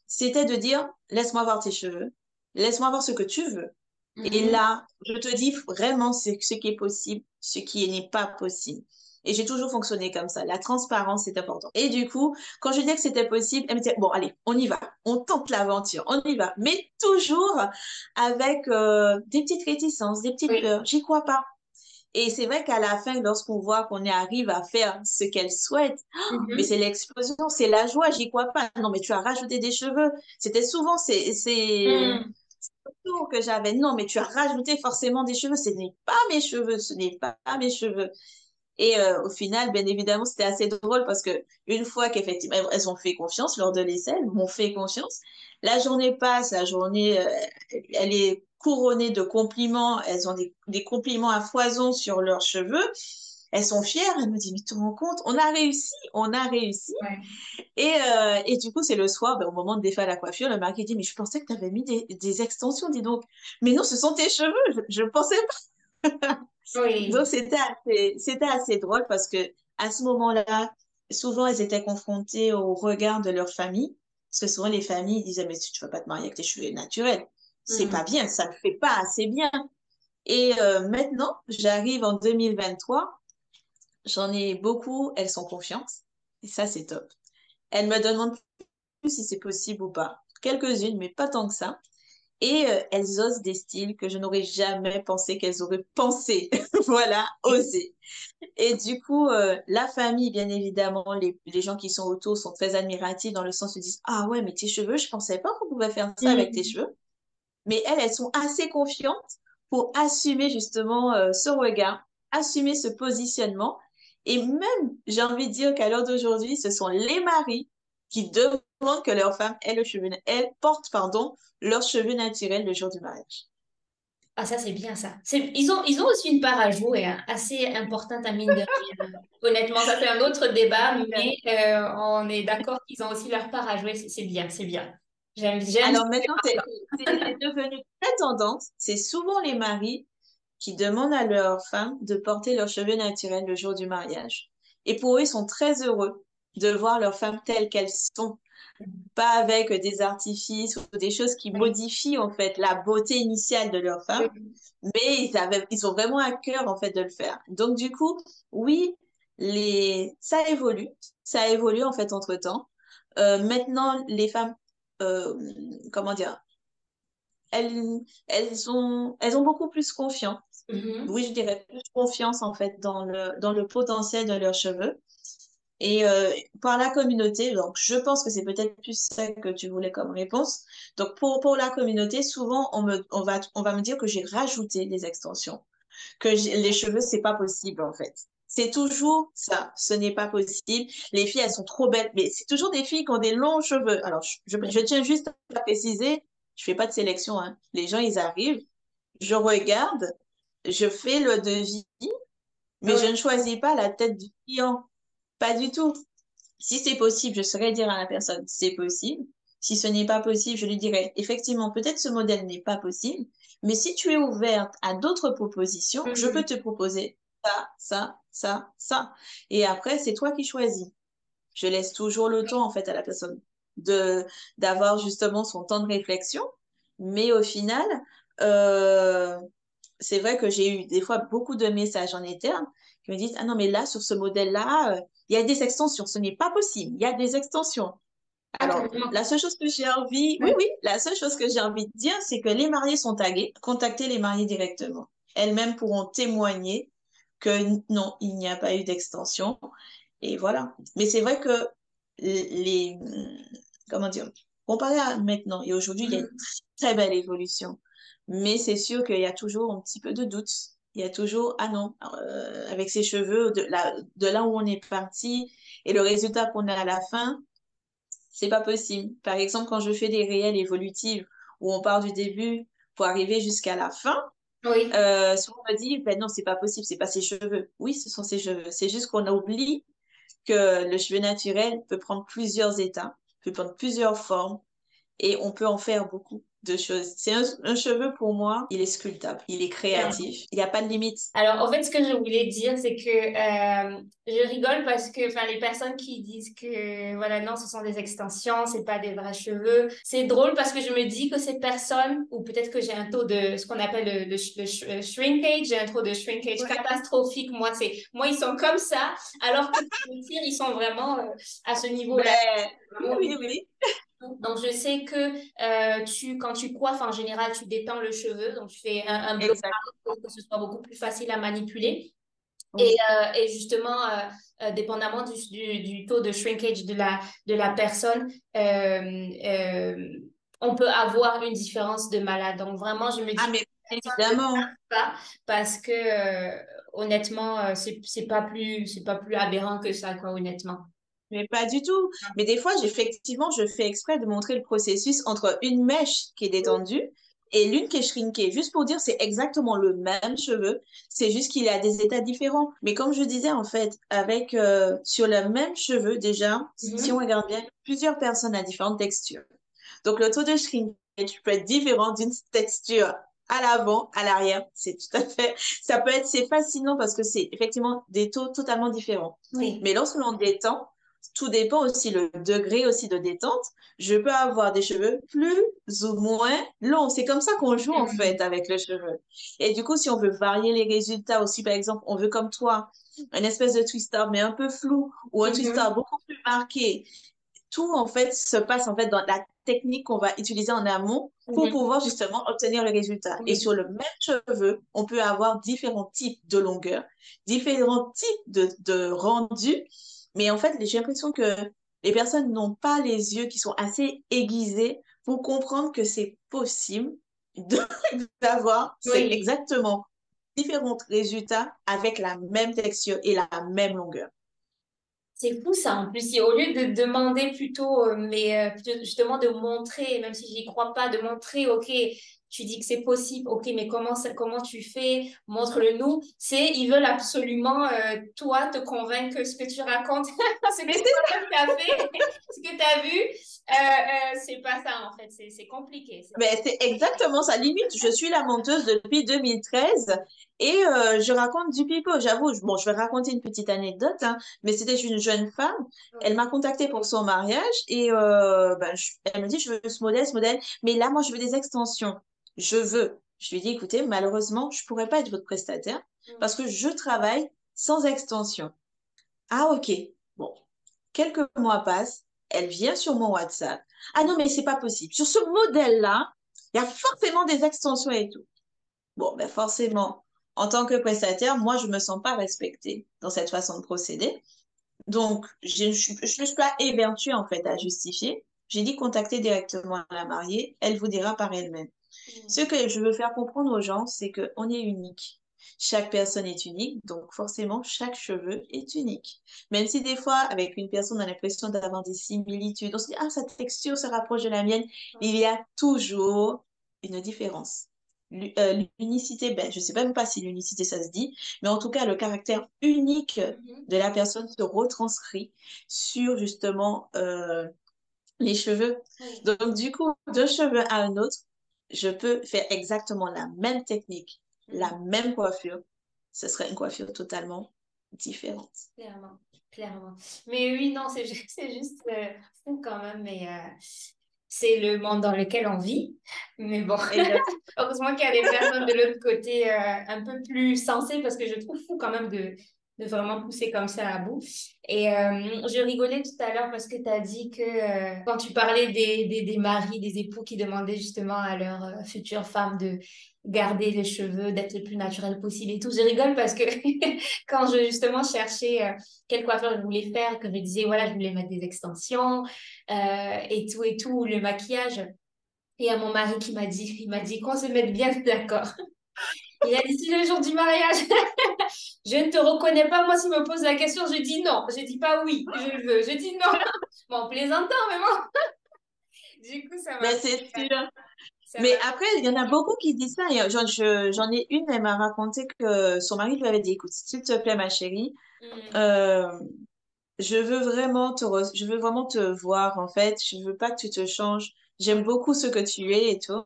c'était de dire, laisse-moi voir tes cheveux. Laisse-moi voir ce que tu veux. Et Mhm. là, je te dis vraiment ce qui est possible, ce qui n'est pas possible. Et j'ai toujours fonctionné comme ça. La transparence, c'est important. Et du coup, quand je disais que c'était possible, elle me disait, bon, allez, on y va. On tente l'aventure. On y va. Mais toujours avec des petites réticences, des petites Oui. peurs. J'y crois pas. Et c'est vrai qu'à la fin, lorsqu'on voit qu'on arrive à faire ce qu'elle souhaite, mais Mhm. c'est l'explosion, c'est la joie, j'y crois pas. Non, mais tu as rajouté des cheveux. C'était souvent ces Mhm. retours que j'avais. Non, mais tu as rajouté forcément des cheveux. Ce n'est pas mes cheveux, ce n'est pas mes cheveux. Et au final, bien évidemment, c'était assez drôle parce que une fois qu'effectivement, elles ont fait confiance lors de l'essai, elles m'ont fait confiance. La journée passe, la journée, elle est couronnée de compliments. Elles ont des compliments à foison sur leurs cheveux. Elles sont fières. Elles me disent, mais tu te rends compte, on a réussi, on a réussi. Ouais. Et du coup, c'est le soir, ben, au moment de défaire la coiffure, le mari dit, mais je pensais que tu avais mis des extensions, dis donc. Mais non, ce sont tes cheveux, je pensais pas. Donc, Oui. c'était assez drôle parce que à ce moment-là, souvent, elles étaient confrontées au regard de leur famille. Parce que souvent, les familles disaient, mais si tu ne vas pas te marier avec tes cheveux naturels, c'est Mhm. pas bien, ça ne fait pas assez bien. Et maintenant, j'arrive en 2023, j'en ai beaucoup, elles sont confiantes. Et ça, c'est top. Elles me demandent plus si c'est possible ou pas. Quelques-unes, mais pas tant que ça. Et elles osent des styles que je n'aurais jamais pensé qu'elles auraient pensé. Voilà, osé. Et du coup, la famille, bien évidemment, les gens qui sont autour sont très admiratifs dans le sens où ils disent, ah ouais, mais tes cheveux, je pensais pas qu'on pouvait faire ça avec tes Mhm. cheveux. Mais elles sont assez confiantes pour assumer justement ce regard, assumer ce positionnement. Et même, j'ai envie de dire qu'à l'heure d'aujourd'hui, ce sont les maris qui demandent que leurs femmes elles portent, pardon, leurs cheveux naturels le jour du mariage. Ah, ça, c'est bien ça. Ils ont aussi une part à jouer, hein, assez importante à mine de rien. Honnêtement, ça, c'est un autre débat, mais on est d'accord qu'ils ont aussi leur part à jouer. C'est bien, c'est bien. J'aime. Alors maintenant, c'est devenu très tendance. C'est souvent les maris qui demandent à leurs femmes de porter leurs cheveux naturels le jour du mariage. Et pour eux, ils sont très heureux de voir leurs femmes telles qu'elles sont, pas avec des artifices ou des choses qui Oui. modifient en fait la beauté initiale de leur femme, Oui. mais ils ont vraiment à cœur en fait de le faire. Donc du coup, oui, ça évolue en fait entre-temps. Maintenant, les femmes, euh, comment dire, elles ont beaucoup plus confiance. Mhm. Oui, je dirais plus confiance en fait dans le potentiel de leurs cheveux. Et par la communauté, donc je pense que c'est peut-être plus ça que tu voulais comme réponse. Donc pour la communauté, souvent on va me dire que j'ai rajouté des extensions, que les cheveux, c'est pas possible en fait. C'est toujours ça, ce n'est pas possible. Les filles, elles sont trop belles, mais c'est toujours des filles qui ont des longs cheveux. Alors je tiens juste à préciser, je fais pas de sélection, hein. Les gens, ils arrivent, je regarde, je fais le devis, mais je Oui. ne choisis pas la tête du client. Pas du tout. Si c'est possible, je saurais dire à la personne, c'est possible. Si ce n'est pas possible, je lui dirais, effectivement, peut-être ce modèle n'est pas possible, mais si tu es ouverte à d'autres propositions, je peux Mhm. te proposer ça, ça, ça, ça. Et après, c'est toi qui choisis. Je laisse toujours le temps, en fait, à la personne de, d'avoir justement son temps de réflexion. Mais au final, euh, c'est vrai que j'ai eu des fois beaucoup de messages en interne qui me disent, ah non, mais là, sur ce modèle-là, il y a des extensions. Ce n'est pas possible. Il y a des extensions. Ah, Alors, carrément. la seule chose que j'ai envie, oui, Ouais. oui, la seule chose que j'ai envie de dire, c'est que les mariés sont tagués. Contactez les mariés directement. Elles-mêmes pourront témoigner que non, il n'y a pas eu d'extension. Et voilà. Mais c'est vrai que les, comment dire, comparé à maintenant et aujourd'hui, il y a une Mhm. très belle évolution. Mais c'est sûr qu'il y a toujours un petit peu de doute. Il y a toujours, ah non, avec ses cheveux, de là où on est parti et le résultat qu'on a à la fin, c'est pas possible. Par exemple, quand je fais des réels évolutives où on part du début pour arriver jusqu'à la fin, Oui. souvent on me dit, ben non, c'est pas possible, c'est pas ses cheveux. Oui, ce sont ses cheveux. C'est juste qu'on oublie que le cheveu naturel peut prendre plusieurs états, peut prendre plusieurs formes et on peut en faire beaucoup de choses. C'est un cheveu pour moi, il est sculptable, il est créatif, il n'y a pas de limite. Alors, en fait, ce que je voulais dire, c'est que je rigole parce que, enfin, les personnes qui disent que, voilà, non, ce sont des extensions, c'est pas des vrais cheveux, c'est drôle parce que je me dis que ces personnes, ou peut-être que j'ai un taux de ce qu'on appelle le shrinkage, j'ai un taux de shrinkage Ouais. catastrophique. Moi, ils sont comme ça, alors que pour le tir, ils sont vraiment à ce niveau-là. Ben, oui, Vraiment. oui, oui. Donc, je sais que quand tu coiffes, en général, tu détends le cheveu. Donc, tu fais un bloc Exact. pour que ce soit beaucoup plus facile à manipuler. Oui. Et justement, dépendamment du taux de shrinkage de la personne, on peut avoir une différence de malade. Donc, vraiment, je me Ah, dis que mais les personnes ne évidemment. savent pas parce que, honnêtement, c'est pas plus aberrant que ça, quoi, honnêtement. Mais pas du tout. Mais des fois, effectivement, je fais exprès de montrer le processus entre une mèche qui est détendue et l'une qui est shrinkée, juste pour dire c'est exactement le même cheveu, c'est juste qu'il a des états différents. Mais comme je disais, en fait, avec sur le même cheveu, déjà, si on Mhm. regarde bien, plusieurs personnes à différentes textures. Donc, le taux de shrinkage peut être différent d'une texture à l'avant, à l'arrière. C'est tout à fait, c'est fascinant parce que c'est effectivement des taux totalement différents. Oui. Mais lorsque l'on détend, tout dépend aussi le degré aussi de détente. Je peux avoir des cheveux plus ou moins longs. C'est comme ça qu'on joue en fait avec les cheveux. Et du coup, si on veut varier les résultats aussi, par exemple, on veut comme toi, une espèce de twister mais un peu flou ou un twister Mhm. beaucoup plus marqué, tout en fait se passe en fait dans la technique qu'on va utiliser en amont pour Mhm. pouvoir justement obtenir le résultat. Et Oui. sur le même cheveu, on peut avoir différents types de longueur, différents types de rendus. Mais en fait, j'ai l'impression que les personnes n'ont pas les yeux qui sont assez aiguisés pour comprendre que c'est possible de- d'avoir c'est Oui. exactement différents résultats avec la même texture et la même longueur. C'est fou ça en plus. Et au lieu de demander plutôt, plutôt justement de montrer, même si j'y crois pas, de montrer, ok, tu dis que c'est possible, ok, mais comment tu fais? Montre-le nous. Ils veulent absolument, toi, te convaincre que ce que tu racontes, ce que Mais toi-même t'as fait, ce que tu as vu, c'est pas ça en fait. C'est compliqué. C'est Mais très c'est compliqué. exactement ça. Limite, je suis la menteuse depuis 2013 et je raconte du pipeau. J'avoue, bon, je vais raconter une petite anecdote, hein, mais c'était une jeune femme. Elle Oui. m'a contactée pour son mariage et ben, elle me dit, je veux ce modèle, mais là, moi, je veux des extensions. Je veux. Je lui ai dit, écoutez, malheureusement, je pourrais pas être votre prestataire parce Mhm. que je travaille sans extension. Ah, ok. Bon, quelques mois passent, elle vient sur mon WhatsApp. Ah non, mais c'est pas possible. Sur ce modèle-là, il y a forcément des extensions et tout. Bon, ben forcément, en tant que prestataire, moi, je me sens pas respectée dans cette façon de procéder. Donc, je ne suis pas évertuée, en fait, à justifier. J'ai dit contacter directement la mariée, elle vous dira par elle-même. Ce Mhm. que je veux faire comprendre aux gens, c'est qu'on est unique. Chaque personne est unique, donc forcément, chaque cheveu est unique. Même si des fois, avec une personne, on a l'impression d'avoir des similitudes, on se dit, ah, sa texture se rapproche de la mienne, il y a toujours une différence. L'unicité, ben, je ne sais même pas si l'unicité, ça se dit, mais en tout cas, le caractère unique Mhm. de la personne se retranscrit sur justement les cheveux. Oui. Donc, du coup, d'un cheveu à un autre, je peux faire exactement la même technique, Mhm. la même coiffure. Ce serait une coiffure totalement différente. Clairement, clairement. Mais oui, non, c'est juste fou quand même, mais c'est le monde dans lequel on vit. Mais bon, Exact. heureusement qu'il y a des personnes de l'autre côté un peu plus sensées parce que je trouve fou quand même de vraiment pousser comme ça à bout. Et je rigolais tout à l'heure parce que tu as dit que quand tu parlais des maris, des époux qui demandaient justement à leur future femme de garder les cheveux, d'être le plus naturel possible et tout, je rigole parce que quand je justement cherchais quel coiffeur je voulais faire, que je me disais, voilà, je voulais mettre des extensions et tout, le maquillage. Et il y a mon mari qui il m'a dit qu'on se mette bien d'accord. Il a dit, si le jour du mariage, je ne te reconnais pas, moi, s'il me pose la question, je dis non. Je dis pas oui, je le veux. Je dis non. Bon, en plaisantant, mais bon. Du coup, Mais c'est sûr. ça Mais m'a après, il y en a beaucoup qui disent ça. Et j'en ai une, elle m'a raconté que son mari lui avait dit, écoute, s'il te plaît, ma chérie, fait. euh, je veux vraiment te voir, en fait. Je veux pas que tu te changes. J'aime beaucoup ce que tu es et tout.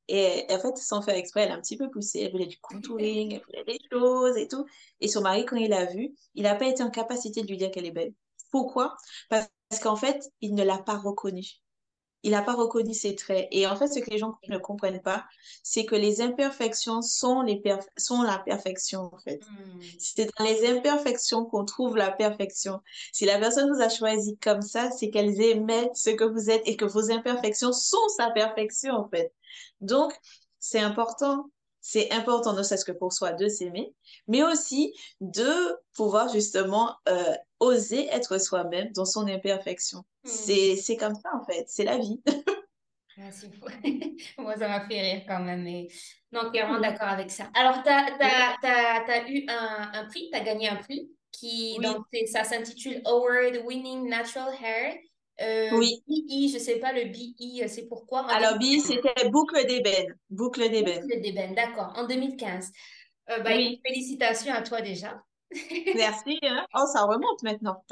Et en fait, sans faire exprès, elle a un petit peu poussé. Elle voulait du contouring, elle voulait des choses et tout. Et son mari, quand il l'a vue, il n'a pas été en capacité de lui dire qu'elle est belle. Pourquoi? Parce qu'en fait, il ne l'a pas reconnue. Il n'a pas reconnu ses traits. Et en fait, ce que les gens ne comprennent pas, c'est que les imperfections sont la perfection, en fait. Hmm. C'est dans les imperfections qu'on trouve la perfection. Si la personne vous a choisi comme ça, c'est qu'elles aimaient ce que vous êtes et que vos imperfections sont sa perfection, en fait. Donc, c'est important. C'est important, ne serait-ce que pour soi, de s'aimer, mais aussi de pouvoir justement oser être soi-même dans son imperfection. Hmm. C'est comme ça, en fait. C'est la vie. Ah, c'est fou. Moi, ça m'a fait rire quand même. Mais... Non, clairement Mm. d'accord avec ça. Alors, tu Oui, as eu un prix, tu as gagné un prix oui, ça s'intitule Award Winning Natural Hair. oui. BE, je sais pas, le BE, c'est pourquoi? En Alors, 2015. Bi, c'était boucle d'ébène. Boucle d'ébène. Boucle d'ébène, d'accord, en 2015. Bah, écoute, Oui. félicitations à toi déjà. Merci, hein. Oh, ça remonte maintenant.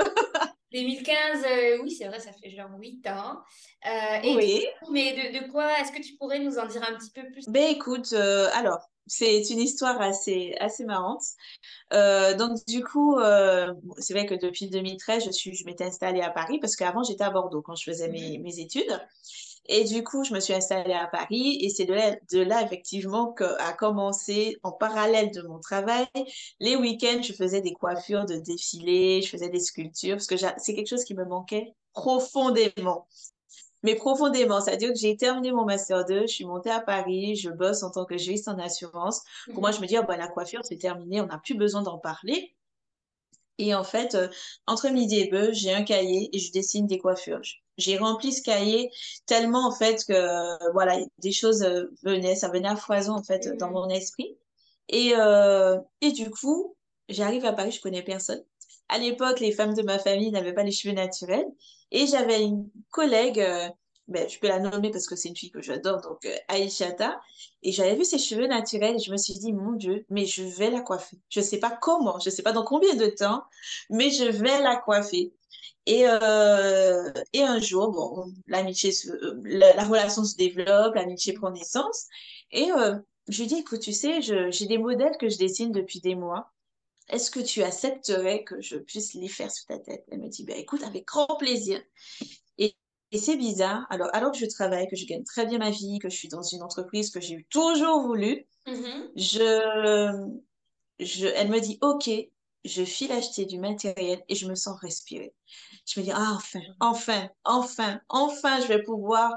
2015, oui, c'est vrai, ça fait genre 8 ans. Et du Oui. coup, mais de quoi est-ce que tu pourrais nous en dire un petit peu plus? Ben écoute, alors, c'est une histoire assez marrante. Donc, du coup, c'est vrai que depuis 2013, je m'étais installée à Paris parce qu'avant, j'étais à Bordeaux quand je faisais Mhm. mes études. Et du coup, je me suis installée à Paris et c'est de là effectivement qu'a commencé, en parallèle de mon travail, les week-ends, je faisais des coiffures de défilés, je faisais des sculptures parce que c'est quelque chose qui me manquait profondément. Mais profondément, c'est-à-dire que j'ai terminé mon master 2, je suis montée à Paris, je bosse en tant que juriste en assurance. Pour moi, je Mhm. me dis, oh, ben, la coiffure, c'est terminé, on n'a plus besoin d'en parler. Et en fait, entre midi et deux, j'ai un cahier et je dessine des coiffures. J'ai rempli ce cahier tellement, en fait, que, voilà, des choses ça venait à foison, en fait, dans Mhm. mon esprit. Et du coup, j'arrive à Paris, je connais personne. À l'époque, les femmes de ma famille n'avaient pas les cheveux naturels. Et j'avais une collègue, ben, je peux la nommer parce que c'est une fille que j'adore, donc Aïchata. Et j'avais vu ses cheveux naturels et je me suis dit, mon Dieu, mais je vais la coiffer. Je ne sais pas comment, je ne sais pas dans combien de temps, mais je vais la coiffer. Et un jour, bon, la relation se développe, l'amitié prend naissance. Et je lui dis, écoute, tu sais, j'ai des modèles que je dessine depuis des mois. Est-ce que tu accepterais que je puisse les faire sur ta tête? Elle me dit, ben, écoute, avec grand plaisir. Et, et c'est bizarre. Alors que je travaille, que je gagne très bien ma vie, que je suis dans une entreprise que j'ai toujours voulu, Mhm. je, elle me dit, OK, je file acheter du matériel et je me sens respirer. Je me dis, ah, enfin, je vais pouvoir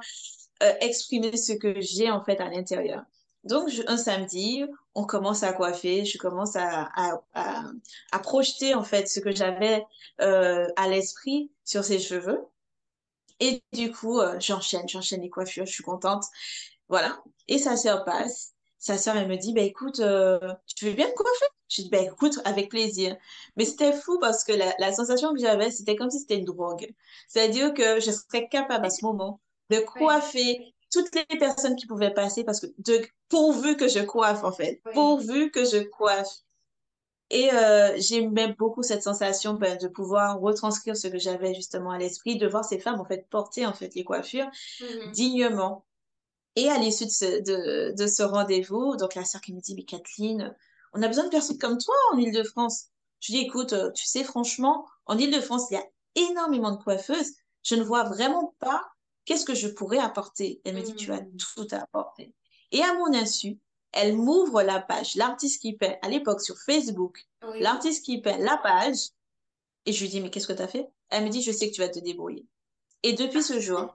exprimer ce que j'ai en fait à l'intérieur. Donc, un samedi, on commence à coiffer, je commence à projeter en fait ce que j'avais à l'esprit sur ses cheveux. Et du coup, j'enchaîne les coiffures, je suis contente. Voilà. Et sa sœur passe. Sa sœur, elle me dit, bah, écoute, tu veux bien me coiffer? Je dis, bah, écoute, avec plaisir. Mais c'était fou parce que la sensation que j'avais, c'était comme si c'était une drogue. C'est-à-dire que je serais capable à ce moment de Ouais. coiffer toutes les personnes qui pouvaient passer parce que pourvu que je coiffe, en fait. Oui. Pourvu que je coiffe. Et j'aimais beaucoup cette sensation ben, de pouvoir retranscrire ce que j'avais justement à l'esprit, de voir ces femmes en fait porter en fait les coiffures Mhm. dignement. Et à l'issue de ce rendez-vous, donc la sœur qui me dit, mais Kathleen, on a besoin de personnes comme toi en Île-de-France. Je dis, écoute, tu sais, franchement, en Île-de-France, il y a énormément de coiffeuses. Je ne vois vraiment pas qu'est-ce que je pourrais apporter. Elle me dit, tu as Mhm. tout à apporter. Et à mon insu, elle m'ouvre la page, l'artiste qui peint, à l'époque sur Facebook, Oui. l'artiste qui peint la page. Et je lui dis, mais qu'est-ce que tu as fait? Elle me dit, je sais que tu vas te débrouiller. Et depuis ce jour,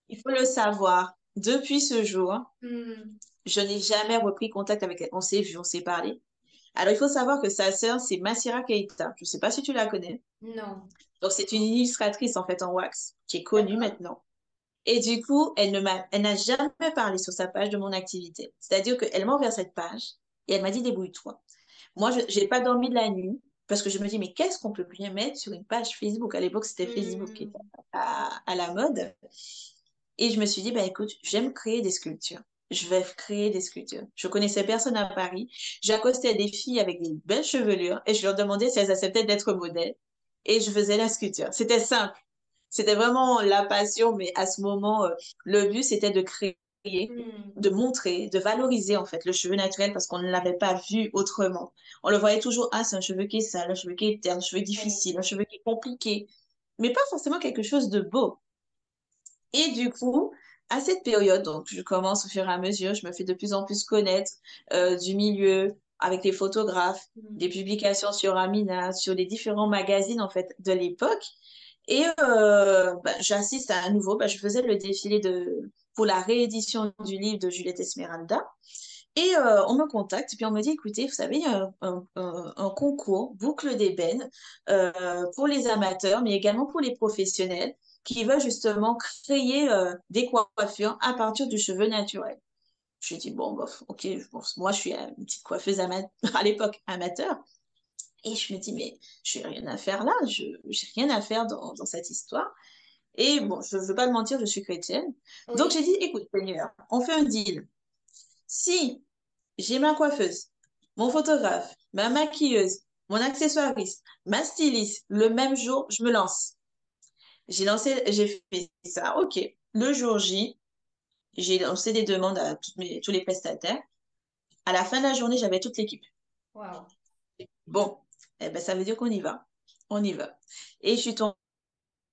il faut le savoir, depuis ce jour, Mhm. je n'ai jamais repris contact avec elle. On s'est vu, on s'est parlé. Alors, il faut savoir que sa sœur, c'est Massira Keita. Je ne sais pas si tu la connais. Non. Donc, c'est une illustratrice, en fait, en wax, qui est connue D'accord. maintenant. Et du coup, elle n'a jamais parlé sur sa page de mon activité. C'est-à-dire qu'elle m'a ouvert cette page et elle m'a dit, débrouille-toi. Moi, je n'ai pas dormi de la nuit parce que je me dis, mais qu'est-ce qu'on peut bien mettre sur une page Facebook? À l'époque, c'était Facebook qui était Mhm. à la mode. Et je me suis dit, bah, écoute, j'aime créer des sculptures. Je vais créer des sculptures. Je connaissais personne à Paris. J'accostais des filles avec des belles chevelures et je leur demandais si elles acceptaient d'être modèles. Et je faisais la sculpture. C'était simple. C'était vraiment la passion, mais à ce moment, le but, c'était de créer, Mhm. de montrer, de valoriser en fait le cheveu naturel parce qu'on ne l'avait pas vu autrement. On le voyait toujours, ah, c'est un cheveu qui est sale, un cheveu qui est terne, un cheveu Oui. difficile, un cheveu qui est compliqué, mais pas forcément quelque chose de beau. Et du coup, à cette période, donc je commence au fur et à mesure, je me fais de plus en plus connaître du milieu avec les photographes, des Mhm. publications sur Amina, sur les différents magazines en fait de l'époque. Et ben, j'assiste à nouveau, ben, je faisais le défilé pour la réédition du livre de Juliette Esmeralda. Et on me contacte, et puis on me dit, écoutez, vous savez, il y a un concours, boucle d'ébène, pour les amateurs, mais également pour les professionnels, qui veulent justement créer des coiffures à partir du cheveu naturel. Je dis, bon, bof, ok, bon, moi je suis une petite coiffeuse à l'époque amateur, et je me dis, mais je n'ai rien à faire là, je n'ai rien à faire dans cette histoire. Et bon, je ne veux pas le mentir, je suis chrétienne. Donc Oui. j'ai dit, écoute, Seigneur, on fait un deal. Si j'ai ma coiffeuse, mon photographe, ma maquilleuse, mon accessoiriste, ma styliste. Le même jour, je me lance. J'ai fait ça. OK. Le jour J, j'ai lancé des demandes à tous les prestataires. À la fin de la journée, j'avais toute l'équipe. Wow. Bon, eh ben, ça veut dire qu'on y va. On y va. Et je suis tombée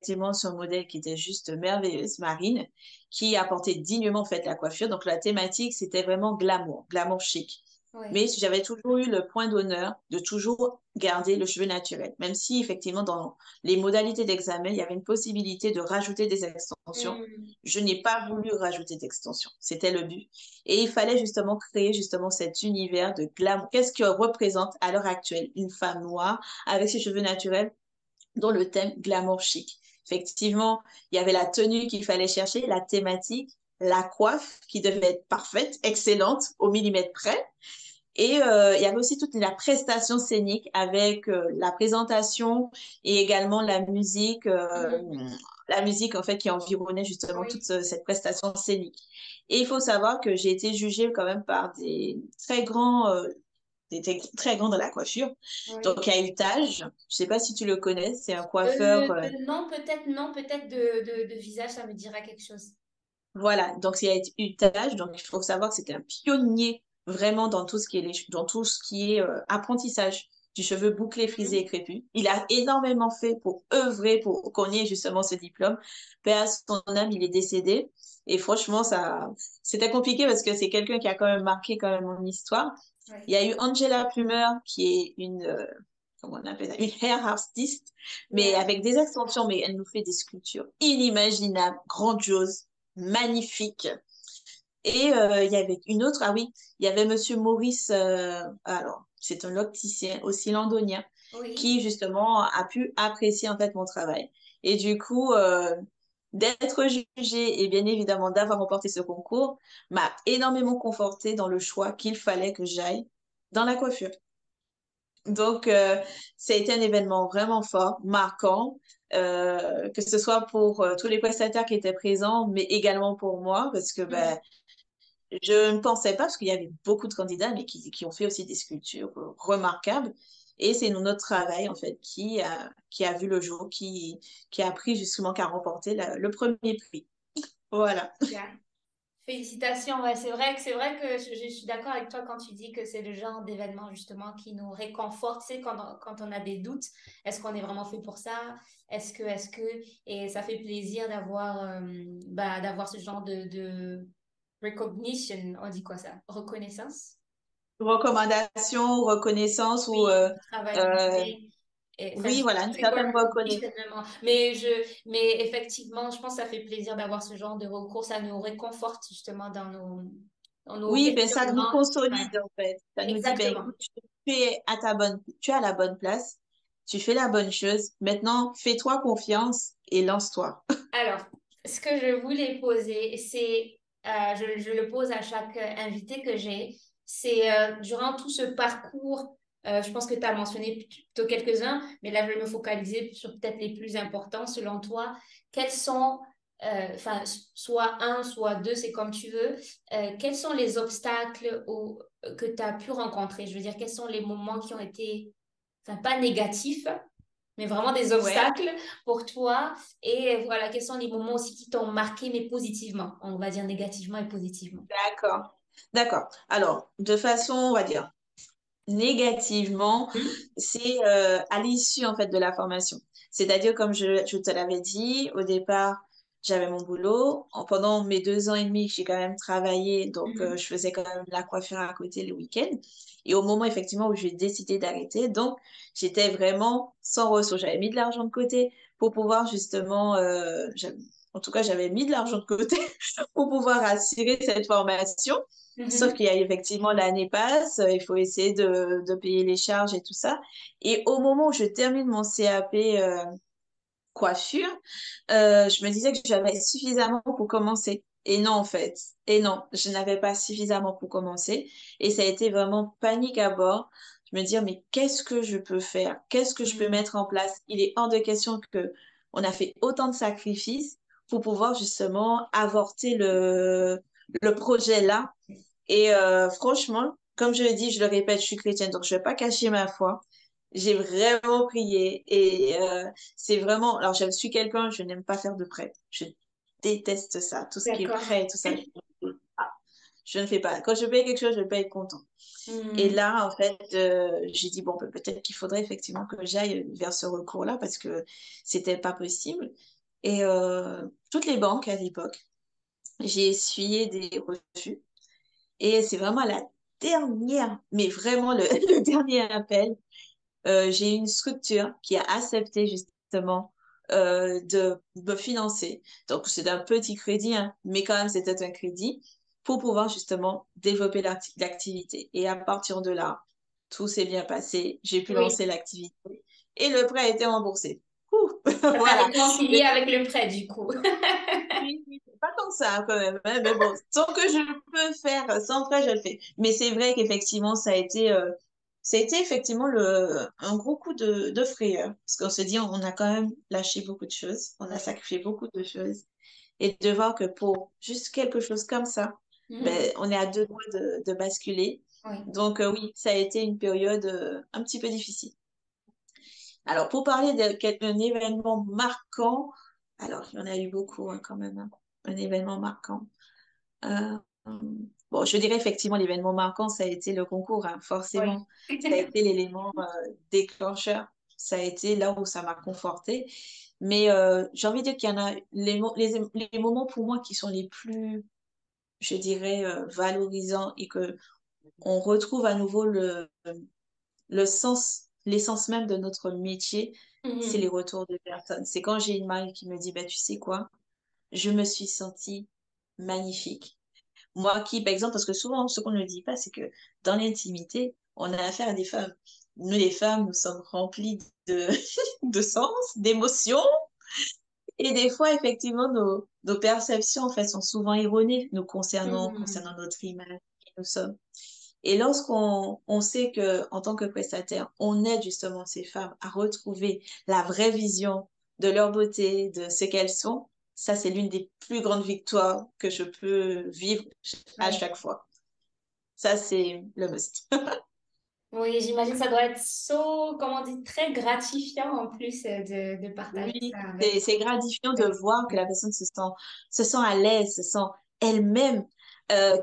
effectivement sur un modèle qui était juste merveilleuse, Marine, qui apportait dignement en fait la coiffure. Donc la thématique, c'était vraiment glamour, glamour chic. Oui. Mais j'avais toujours eu le point d'honneur de toujours garder le cheveu naturel, même si effectivement dans les modalités d'examen, il y avait une possibilité de rajouter des extensions. Hmm. Je n'ai pas voulu rajouter d'extensions. C'était le but. Et il fallait justement créer justement cet univers de glamour. Qu'est-ce que représente à l'heure actuelle une femme noire avec ses cheveux naturels dans le thème glamour chic? Effectivement, il y avait la tenue qu'il fallait chercher, la thématique, la coiffe qui devait être parfaite, excellente, au millimètre près. Et il y avait aussi toute la prestation scénique avec la présentation et également Hmm. la musique en fait qui environnait justement toute Oui. cette prestation scénique. Et il faut savoir que j'ai été jugée quand même par des très grands dans la coiffure. Oui. Donc il y a eu Taj, je sais pas si tu le connais, c'est un coiffeur. Non, peut-être de visage, ça me dira quelque chose. Voilà, donc il y a eu Taj, donc il faut savoir que c'était un pionnier vraiment dans tout ce qui est, dans tout ce qui est apprentissage du cheveu bouclé, frisé et Mhm. crépus. Il a énormément fait pour œuvrer pour qu'on ait justement ce diplôme. Paix à son âme, il est décédé. Et franchement, c'était compliqué parce que c'est quelqu'un qui a quand même marqué quand même mon histoire. Il Oui. y a eu Angela Plummer, qui est comment on appelle ça, une hair artist, mais Yeah. avec des extensions, mais elle nous fait des sculptures inimaginables, grandioses, magnifiques. Et il y avait une autre, ah oui, il y avait Monsieur Maurice, alors c'est un opticien aussi londonien, Oui. qui justement a pu apprécier en fait mon travail. Et du coup, d'être jugée et bien évidemment d'avoir remporté ce concours m'a énormément confortée dans le choix qu'il fallait que j'aille dans la coiffure. Donc, ça a été un événement vraiment fort, marquant, que ce soit pour tous les prestataires qui étaient présents, mais également pour moi, parce que Mhm. ben, je ne pensais pas, parce qu'il y avait beaucoup de candidats, mais qui ont fait aussi des sculptures remarquables. Et c'est notre travail, en fait, qui a vu le jour, qui a pris justement, qui a remporté le premier prix. Voilà. Yeah. Félicitations, ouais, c'est vrai que je suis d'accord avec toi quand tu dis que c'est le genre d'événement justement qui nous réconforte, tu sais, quand on a des doutes, est-ce qu'on est vraiment fait pour ça? Et ça fait plaisir d'avoir ce genre de recognition, on dit quoi ça? Reconnaissance? Recommandation, reconnaissance ou Oui, du travail qu'on euh, fait. Et, enfin, oui, voilà, une c'est quoi certaine le reconnaissance. recognition vraiment? Mais effectivement, je pense que ça fait plaisir d'avoir ce genre de recours. Ça nous réconforte justement dans nos Oui, ben ça nous questionnements. Ouais, consolide en fait. Ça nous dit, ben exactement. écoute, tu es à la bonne place, tu fais la bonne chose. Maintenant, fais-toi confiance et lance-toi. Alors, ce que je voulais poser, je le pose à chaque invité que j'ai, c'est durant tout ce parcours, je pense que tu as mentionné plutôt quelques-uns, mais là, je vais me focaliser sur peut-être les plus importants. Selon toi, quels sont, enfin, soit un, soit deux, c'est comme tu veux, quels sont les obstacles que tu as pu rencontrer? Je veux dire, quels sont les moments qui ont été, enfin, pas négatifs, mais vraiment des Ouais, obstacles pour toi. Et voilà, quels sont les moments aussi qui t'ont marqué, mais positivement, on va dire négativement et positivement. d'accord. D'accord. Alors, de façon, on va dire, négativement, Hmm. c'est à l'issue en fait de la formation. C'est-à-dire, comme je te l'avais dit, au départ, j'avais mon boulot. Pendant mes 2 ans et demi, j'ai quand même travaillé, donc Mhm. je faisais quand même la coiffure à côté le week-end. Et au moment effectivement où j'ai décidé d'arrêter, donc j'étais vraiment sans ressources. J'avais mis de l'argent de côté pour pouvoir justement, en tout cas, j'avais mis de l'argent de côté pour pouvoir assurer cette formation. Sauf Mhm. qu'il y a effectivement l'année passe, il faut essayer de payer les charges et tout ça. Et au moment où je termine mon CAP coiffure, je me disais que j'avais suffisamment pour commencer. Et non, en fait. Et non, je n'avais pas suffisamment pour commencer. Et ça a été vraiment panique à bord. Je me dis, mais qu'est-ce que je peux faire? Qu'est-ce que je peux Mhm. mettre en place? Il est hors de question que on a fait autant de sacrifices pour pouvoir justement avorter le projet là et franchement, comme je le dis, je le répète, je suis chrétienne, donc je ne vais pas cacher ma foi. J'ai vraiment prié et c'est vraiment. Alors, je suis quelqu'un, je n'aime pas faire de prêt. Je déteste ça, tout ce qui est D'accord. prêt, tout ça. je ne fais pas. Quand je paye quelque chose, je ne vais pas être content. Et là, en fait, j'ai dit, bon, peut-être qu'il faudrait effectivement que j'aille vers ce recours-là parce que c'était pas possible. Et toutes les banques à l'époque, j'ai essuyé des refus. Et c'est vraiment la dernière, mais vraiment le, le dernier appel. J'ai une structure qui a accepté justement de me financer. Donc, c'est un petit crédit, hein, mais quand même, c'était un crédit pour pouvoir justement développer l'activité. Et à partir de là, tout s'est bien passé. J'ai pu Oui, lancer l'activité et le prêt a été remboursé. Ouh, ça s'est voilà. réconcilié avec le prêt, du coup. Oui, oui, c'est pas tant que ça quand même, hein, mais bon, tant que je peux faire sans frais, je le fais. Mais c'est vrai qu'effectivement, ça a été effectivement un gros coup de frayeur. Parce qu'on se dit, on a quand même lâché beaucoup de choses, on a Oui. sacrifié beaucoup de choses. Et de voir que pour juste quelque chose comme ça, Mhm. ben, on est à deux doigts de basculer. Oui. Donc oui, ça a été une période un petit peu difficile. Alors, pour parler d'un événement marquant, alors, il y en a eu beaucoup hein, quand même, hein, un événement marquant. Euh, bon, je dirais effectivement, l'événement marquant, ça a été le concours, hein, Oui. forcément. Ça a été l'élément déclencheur. Ça a été là où ça m'a conforté. Mais j'ai envie de dire qu'il y en a les moments pour moi qui sont les plus, je dirais, valorisants et que on retrouve à nouveau le sens, l'essence même de notre métier, c'est les Mhm. retours de personnes. C'est quand j'ai une marque qui me dit, bah, tu sais quoi, je me suis sentie magnifique. Moi qui, par exemple, parce que souvent, ce qu'on ne dit pas, c'est que dans l'intimité, on a affaire à des femmes. Nous, les femmes, nous sommes remplies de, de sens, d'émotions. Et des fois, effectivement, nos perceptions, en fait, sont souvent erronées nous Mhm. concernant notre image, qui nous sommes. Et lorsqu'on on sait que en tant que prestataire, on aide justement ces femmes à retrouver la vraie vision de leur beauté, de ce qu'elles sont, ça, c'est l'une des plus grandes victoires que je peux vivre à Oui. chaque fois. Ça, c'est le must. Oui, j'imagine que ça doit être comment on dit, très gratifiant en plus de partager Oui, ça avec. c'est gratifiant de avec- voir que la personne se sent à l'aise, se sent elle-même,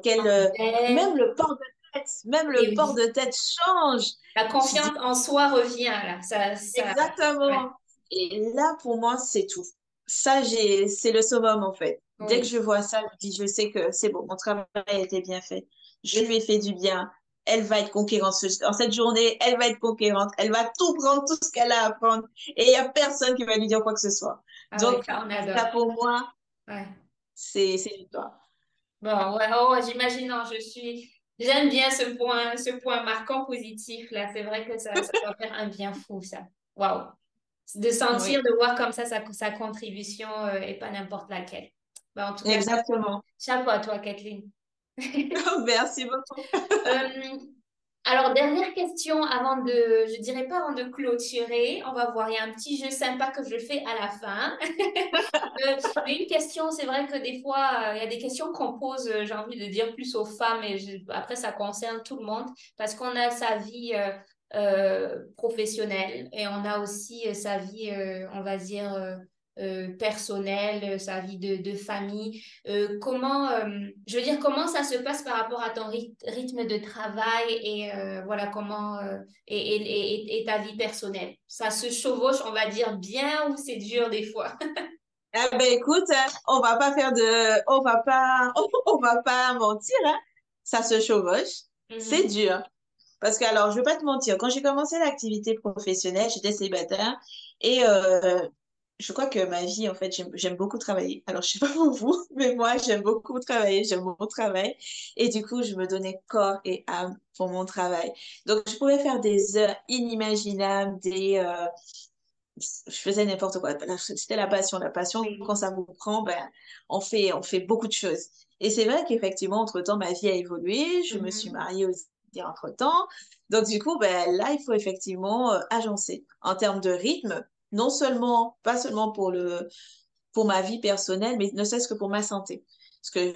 qu'elle, Ben, même le port de tête, même et le port oui, de tête change. la Tu dis confiance en soi revient là. Ouais, exactement. Et là, pour moi, c'est tout. Ça, c'est le summum, en fait. Dès que oui. je vois ça, je dis, je sais que c'est bon, mon travail a été bien fait. Je lui ai fait du bien. Elle va être conquérante. En cette journée, elle va être conquérante. Elle va tout prendre, tout ce qu'elle a à prendre. Et il n'y a personne qui va lui dire quoi que ce soit. Ah oui, Donc, ça on ça, adore. pour moi, Ouais. c'est victoire. Bon, ouais, oh, ouais, j'imagine, non, j'aime bien ce point marquant positif là. C'est vrai que ça doit faire un bien fou, ça. Waouh. De sentir, Oui, de voir comme ça sa contribution et pas n'importe laquelle. Bah, en tout cas, exactement. chapeau à toi, Kathleen. Merci beaucoup. Euh, alors, dernière question avant je dirais pas avant de clôturer. On va voir, il y a un petit jeu sympa que je fais à la fin. Mais une question, c'est vrai que des fois, il y a des questions qu'on pose, j'ai envie de dire, plus aux femmes et après, ça concerne tout le monde parce qu'on a sa vie professionnelle et on a aussi sa vie, on va dire, personnelle, sa vie de famille. Je veux dire, comment ça se passe par rapport à ton rythme de travail et voilà, et ta vie personnelle? Ça se chevauche, on va dire, bien ou c'est dur des fois? Eh ben écoute, on va pas mentir, hein. Ça se chevauche, c'est Mhm. dur. Parce que alors, je vais pas te mentir, quand j'ai commencé l'activité professionnelle, j'étais célibataire et je crois que ma vie, en fait, j'aime beaucoup travailler. Alors, je sais pas pour vous, mais moi, j'aime beaucoup travailler, j'aime mon travail et du coup, je me donnais corps et âme pour mon travail. Donc, je pouvais faire des heures inimaginables, je faisais n'importe quoi. C'était la passion. La passion, Oui. quand ça vous prend, ben, on fait beaucoup de choses. Et c'est vrai qu'effectivement, entre-temps, ma vie a évolué. Je me suis Mhm. mariée aussi entre-temps. Donc, du coup, ben, là, il faut effectivement agencer en termes de rythme, non seulement, pas seulement pour ma vie personnelle, mais ne serait-ce que pour ma santé. Parce que,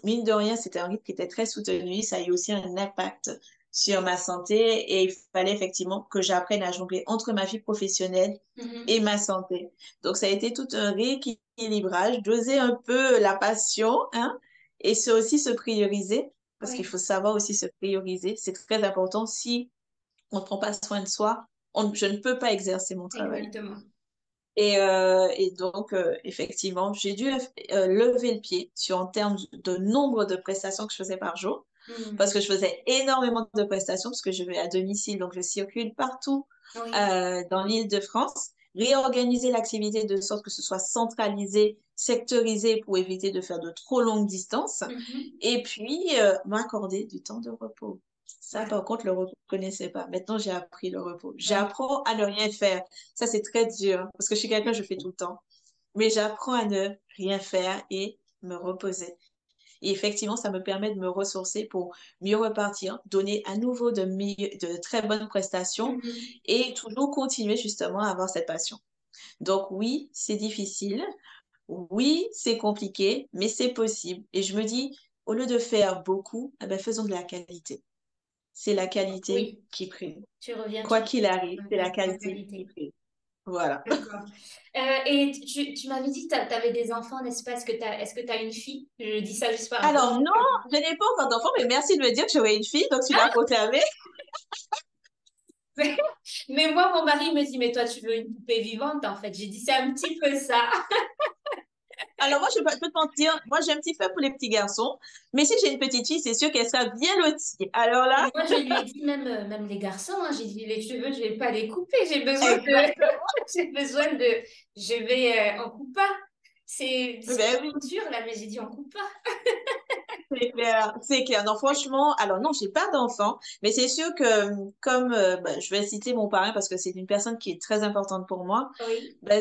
mine de rien, c'était un rythme qui était très soutenu. Ça a eu aussi un impact sur ma santé et il fallait effectivement que j'apprenne à jongler entre ma vie professionnelle et Mhm. ma santé. Donc, ça a été tout un rééquilibrage, doser un peu la passion, hein, et aussi se prioriser. parce qu'il Oui, faut savoir aussi se prioriser. C'est très important. Si on ne prend pas soin de soi, je ne peux pas exercer mon travail. exactement. Et donc, effectivement, j'ai dû lever le pied en termes de nombre de prestations que je faisais par jour, parce Mhm. que je faisais énormément de prestations, parce que je vais à domicile, donc je circule partout Oui. dans l'Île-de-France. Réorganiser l'activité de sorte que ce soit centralisé, sectorisé pour éviter de faire de trop longues distances. Mhm. Et puis, m'accorder du temps de repos. Ça, Ouais. par contre, le repos, je ne connaissais pas. Maintenant, j'ai appris le repos. Oui. J'apprends à ne rien faire. Ça, c'est très dur hein, parce que je suis quelqu'un, je fais tout le temps. Mais j'apprends à ne rien faire et me reposer. Et effectivement, ça me permet de me ressourcer pour mieux repartir, donner à nouveau de très bonnes prestations Mhm. et toujours continuer justement à avoir cette passion. Donc oui, c'est difficile. Oui, c'est compliqué, mais c'est possible. Et je me dis, au lieu de faire beaucoup, eh ben, faisons de la qualité. C'est la qualité Oui, qui prime. tu Quoi qu'il arrive, c'est reviens la sur la qualité qui qualité. prime. Voilà. D'accord. Et tu m'avais dit que tu avais des enfants, n'est-ce pas? Est-ce que tu as une fille? Je dis ça juste par rapport. Alors non, je n'ai pas encore d'enfant, mais merci de me dire que j'aurai une fille, donc tu l'as proclamé. Mais moi, mon mari me dit, mais toi, tu veux une poupée vivante, en fait. J'ai dit, c'est un petit peu ça. Alors moi, je peux te mentir, moi j'ai un petit peu pour les petits garçons, mais si j'ai une petite fille, c'est sûr qu'elle sera bien lotie. Alors là, Et moi, je lui ai dit, même les garçons, hein, j'ai dit, les cheveux, je vais pas les couper. J'ai besoin de, exactement. j'ai besoin de, je vais, on coupe pas. C'est Ben oui. dur, là, mais j'ai dit, on coupe pas. C'est clair, c'est clair. Non, franchement, alors non, j'ai pas d'enfant, mais c'est sûr que comme bah, je vais citer mon parrain parce que c'est une personne qui est très importante pour moi, Oui, bah,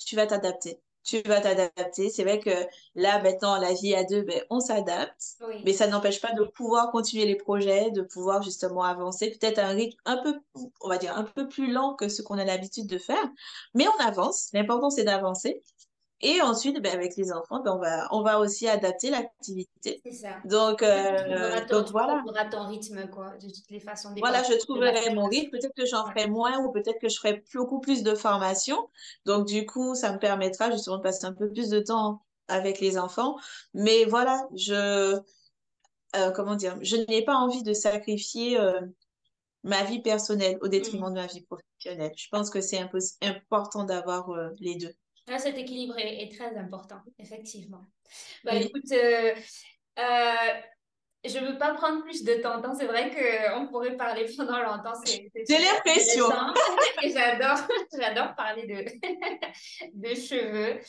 tu vas t'adapter. Tu vas t'adapter. C'est vrai que là, maintenant, la vie à deux, ben, on s'adapte, mais oui, ça n'empêche pas de pouvoir continuer les projets, de pouvoir justement avancer, peut-être à un rythme un peu, on va dire, un peu plus lent que ce qu'on a l'habitude de faire, mais on avance. L'important, c'est d'avancer. Et ensuite, ben, avec les enfants, ben, on va aussi adapter l'activité. c'est ça. Donc Tu voilà. trouveras ton rythme, quoi, de toutes les façons, Voilà, je dépendamment de la trouverai mon situation. rythme. Peut-être que j'en Ouais. ferai moins ou peut-être que je ferai beaucoup plus de formation. Donc, du coup, ça me permettra justement de passer un peu plus de temps avec les enfants. Mais voilà, comment dire, je n'ai pas envie de sacrifier ma vie personnelle au détriment Mm. de ma vie professionnelle. Je pense que c'est un peu important d'avoir les deux. Là, cet équilibre est très important, effectivement. Bah, Oui, écoute, euh, je veux pas prendre plus de temps. C'est vrai qu'on pourrait parler pendant longtemps. C'est j'ai super l'impression. intéressant. Et j'adore parler de cheveux.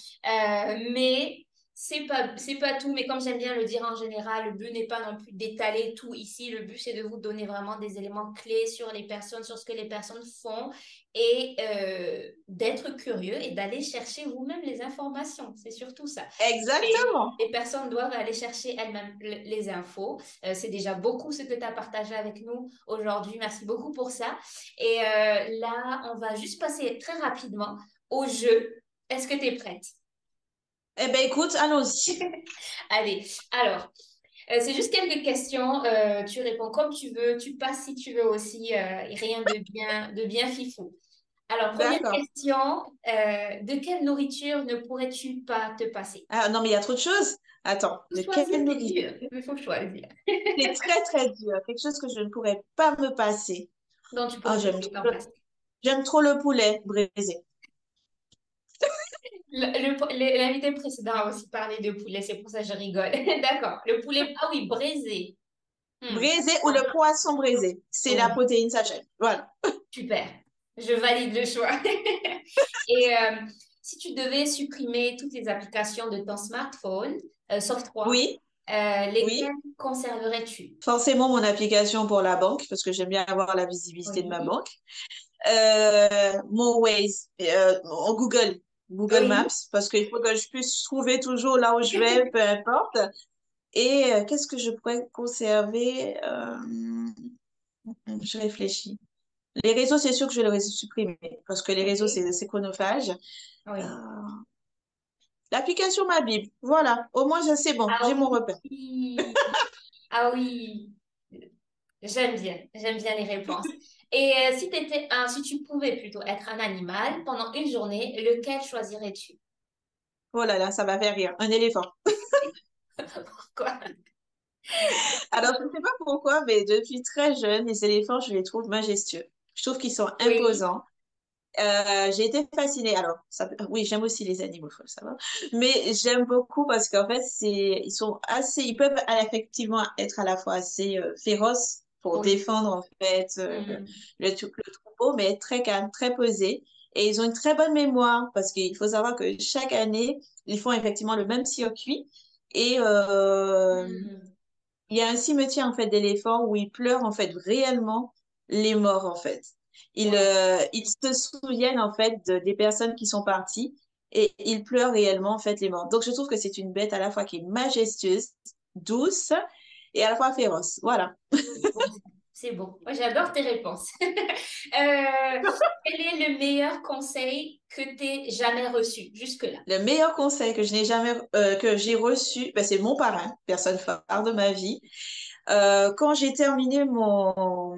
Mais c'est pas tout. Mais comme j'aime bien le dire en général, le but n'est pas non plus d'étaler tout ici. Le but, c'est de vous donner vraiment des éléments clés sur les personnes, sur ce que les personnes font et d'être curieux et d'aller chercher vous-même les informations. C'est surtout ça. Et Exactement. les personnes doivent aller chercher elles-mêmes les infos. C'est déjà beaucoup ce que tu as partagé avec nous aujourd'hui. Merci beaucoup pour ça. Et là, on va juste passer très rapidement au jeu. Est-ce que tu es prête? Eh bien, écoute, allons-y. Allez, alors, c'est juste quelques questions. Tu réponds comme tu veux. Tu passes si tu veux aussi. Rien de bien fifou. Alors, première D'accord. question. De quelle nourriture ne pourrais-tu pas te passer? Ah non, mais il y a trop de choses. Attends, Faut de choisir, quelle c'est nourriture? dur. Il faut choisir. C'est très, très dur. Quelque chose que je ne pourrais pas me passer. Donc, tu Ah, pourrais plus t'en passer. j'aime trop le poulet braisé. L'invité précédent a aussi parlé de poulet, c'est pour ça que je rigole. D'accord. Le poulet, ah oui, braisé. Hmm. Braisé ou le poisson braisé. C'est la Oui, protéine sachet. Voilà. super. Je valide le choix. Et si tu devais supprimer toutes les applications de ton smartphone, sauf trois, Oui, lesquelles oui. conserverais-tu? Forcément, mon application pour la banque, parce que j'aime bien avoir la visibilité de ma Oui. banque. Mon Waze, mon Google Oui. Maps, parce qu'il faut que je puisse trouver toujours là où je vais, peu importe. Et qu'est-ce que je pourrais conserver? Je réfléchis. Les réseaux, c'est sûr que je vais les supprimer parce que les réseaux, Ok. c'est chronophage. Euh, Oui. L'application Ma Bible, voilà. Au moins, c'est bon, Ah j'ai mon repère. oui. Ah oui. J'aime bien les réponses. Et si tu pouvais plutôt être un animal pendant une journée, lequel choisirais-tu? Oh là là, ça va faire rire. Un éléphant. Pourquoi? Alors, je ne sais pas pourquoi, mais depuis très jeune, les éléphants, je les trouve majestueux. Je trouve qu'ils sont Oui, imposants. J'ai été fascinée. Alors, oui, j'aime aussi les animaux, faut le savoir. Mais j'aime beaucoup parce qu'en fait, ils sont assez, ils peuvent effectivement être à la fois assez féroces pour oui. défendre en fait Hmm. le troupeau, mais être très calme, très posés. Et ils ont une très bonne mémoire parce qu'il faut savoir que chaque année, ils font effectivement le même circuit. Et Hmm. il y a un cimetière en fait d'éléphants où ils pleurent en fait réellement les morts en fait. Wow. Ils se souviennent en fait des personnes qui sont parties et ils pleurent réellement en fait les morts. Donc je trouve que c'est une bête à la fois qui est majestueuse, douce et à la fois féroce. Voilà. Bon, c'est bon. Moi, j'adore tes réponses. Quel est le meilleur conseil que tu aies jamais reçu jusque-là? Le meilleur conseil que je n'ai jamais que j'ai reçu, ben, c'est mon parrain, personne phare de ma vie. Quand j'ai terminé mon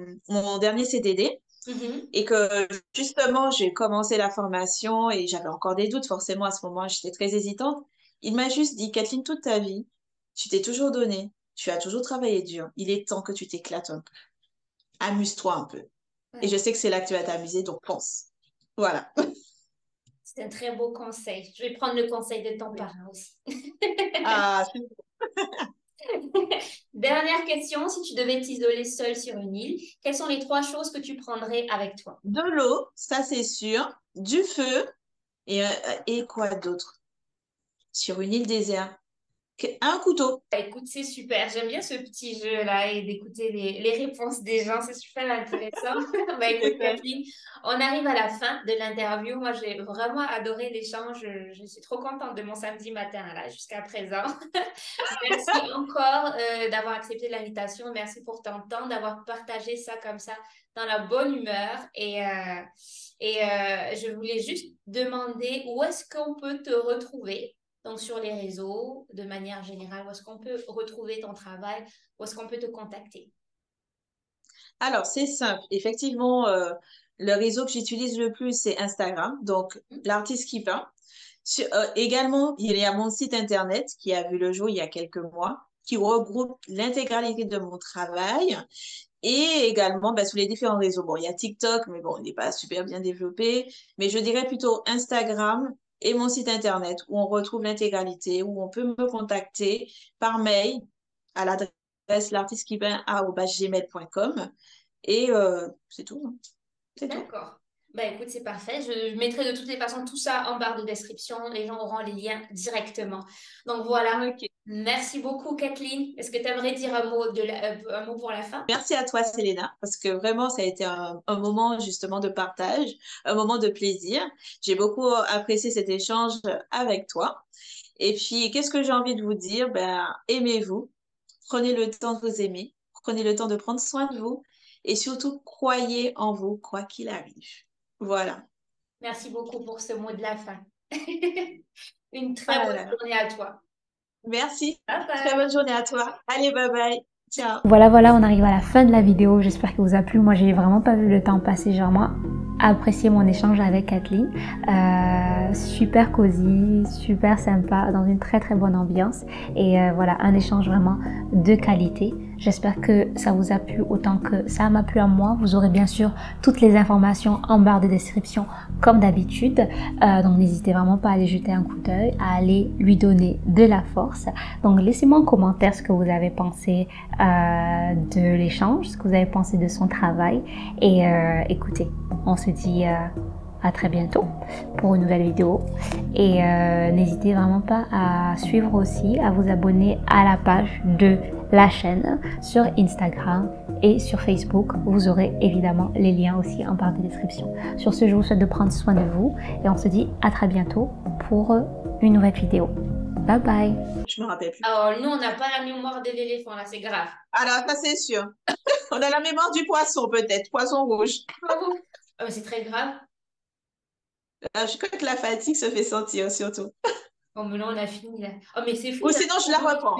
dernier CDD, Mhm. et que justement, j'ai commencé la formation et j'avais encore des doutes, forcément, à ce moment, j'étais très hésitante. Il m'a juste dit, Kathleen, toute ta vie, tu t'es toujours donné, tu as toujours travaillé dur. Il est temps que tu t'éclates un peu. Amuse-toi un peu. Et je Ouais, sais que c'est là que tu vas t'amuser, donc pense. Voilà. c'est un très beau conseil. Je vais prendre le conseil de ton Oui. parrain aussi. Ah, Dernière question, si tu devais t'isoler seule sur une île, quelles sont les trois choses que tu prendrais avec toi? de l'eau, ça c'est sûr, du feu et quoi d'autre? Sur une île déserte. Un couteau. Bah, écoute, c'est super. J'aime bien ce petit jeu-là et d'écouter les réponses des gens. C'est super intéressant. Bah, écoute, Kathleen, on arrive à la fin de l'interview. Moi, j'ai vraiment adoré l'échange. Je suis trop contente de mon samedi matin là, jusqu'à présent. Merci encore d'avoir accepté l'invitation. Merci pour ton temps, d'avoir partagé ça comme ça dans la bonne humeur. Je voulais juste demander où est-ce qu'on peut te retrouver, donc sur les réseaux, de manière générale, où est-ce qu'on peut retrouver ton travail, où est-ce qu'on peut te contacter. Alors, c'est simple. Effectivement, le réseau que j'utilise le plus, c'est Instagram. Donc, l'artiste qui peint. Également, il y a mon site internet qui a vu le jour il y a quelques mois, qui regroupe l'intégralité de mon travail. Et également, ben, sur les différents réseaux. Bon, il y a TikTok, mais bon, il n'est pas super bien développé. Mais je dirais plutôt Instagram et mon site internet où on retrouve l'intégralité, où on peut me contacter par mail à l'adresse l'artiste-qui-peint@gmail.com. Et c'est tout, hein. C'est tout. D'accord. Bah écoute, c'est parfait. Je mettrai de toutes les façons tout ça en barre de description. Les gens auront les liens directement. Donc voilà. Ok. Merci beaucoup, Kathleen. Est-ce que tu aimerais dire un mot pour la fin? Merci à toi, Selena, parce que vraiment, ça a été un moment justement de partage, un moment de plaisir. J'ai beaucoup apprécié cet échange avec toi. Et puis, qu'est-ce que j'ai envie de vous dire? Ben, aimez-vous, prenez le temps de vous aimer, prenez le temps de prendre soin de vous et surtout, croyez en vous, quoi qu'il arrive. Voilà. Merci beaucoup pour ce mot de la fin. Une très Ah bonne là là. journée à toi. Merci. Bye Très bye. bonne journée à toi. Allez, bye bye. Ciao. Voilà, voilà, on arrive à la fin de la vidéo. J'espère que vous a plu. Moi, j'ai vraiment pas vu le temps passer. J'ai vraiment apprécié mon échange avec Kathleen. Super cosy, super sympa, dans une très très bonne ambiance. Et voilà, un échange vraiment de qualité. J'espère que ça vous a plu autant que ça m'a plu à moi. Vous aurez bien sûr toutes les informations en barre de description comme d'habitude. Donc n'hésitez vraiment pas à aller jeter un coup d'œil, à aller lui donner de la force. Donc laissez-moi en commentaire ce que vous avez pensé de l'échange, ce que vous avez pensé de son travail. Et écoutez, on se dit à très bientôt pour une nouvelle vidéo. Et n'hésitez vraiment pas à suivre aussi, à vous abonner à la page de la chaîne sur Instagram et sur Facebook. Vous aurez évidemment les liens aussi en barre de description. Sur ce, je vous souhaite de prendre soin de vous et on se dit à très bientôt pour une nouvelle vidéo. Bye bye. Je me rappelle plus. Alors, nous, on n'a pas la mémoire de l'éléphant, là, c'est grave. Alors, ça, c'est sûr. On a la mémoire du poisson, peut-être. Poisson rouge. Ah, mais c'est très grave. Je crois que la fatigue se fait sentir, surtout. Bon, mais là, on a fini, là. Oh, mais c'est fou, Ou ça. sinon, je la reprends.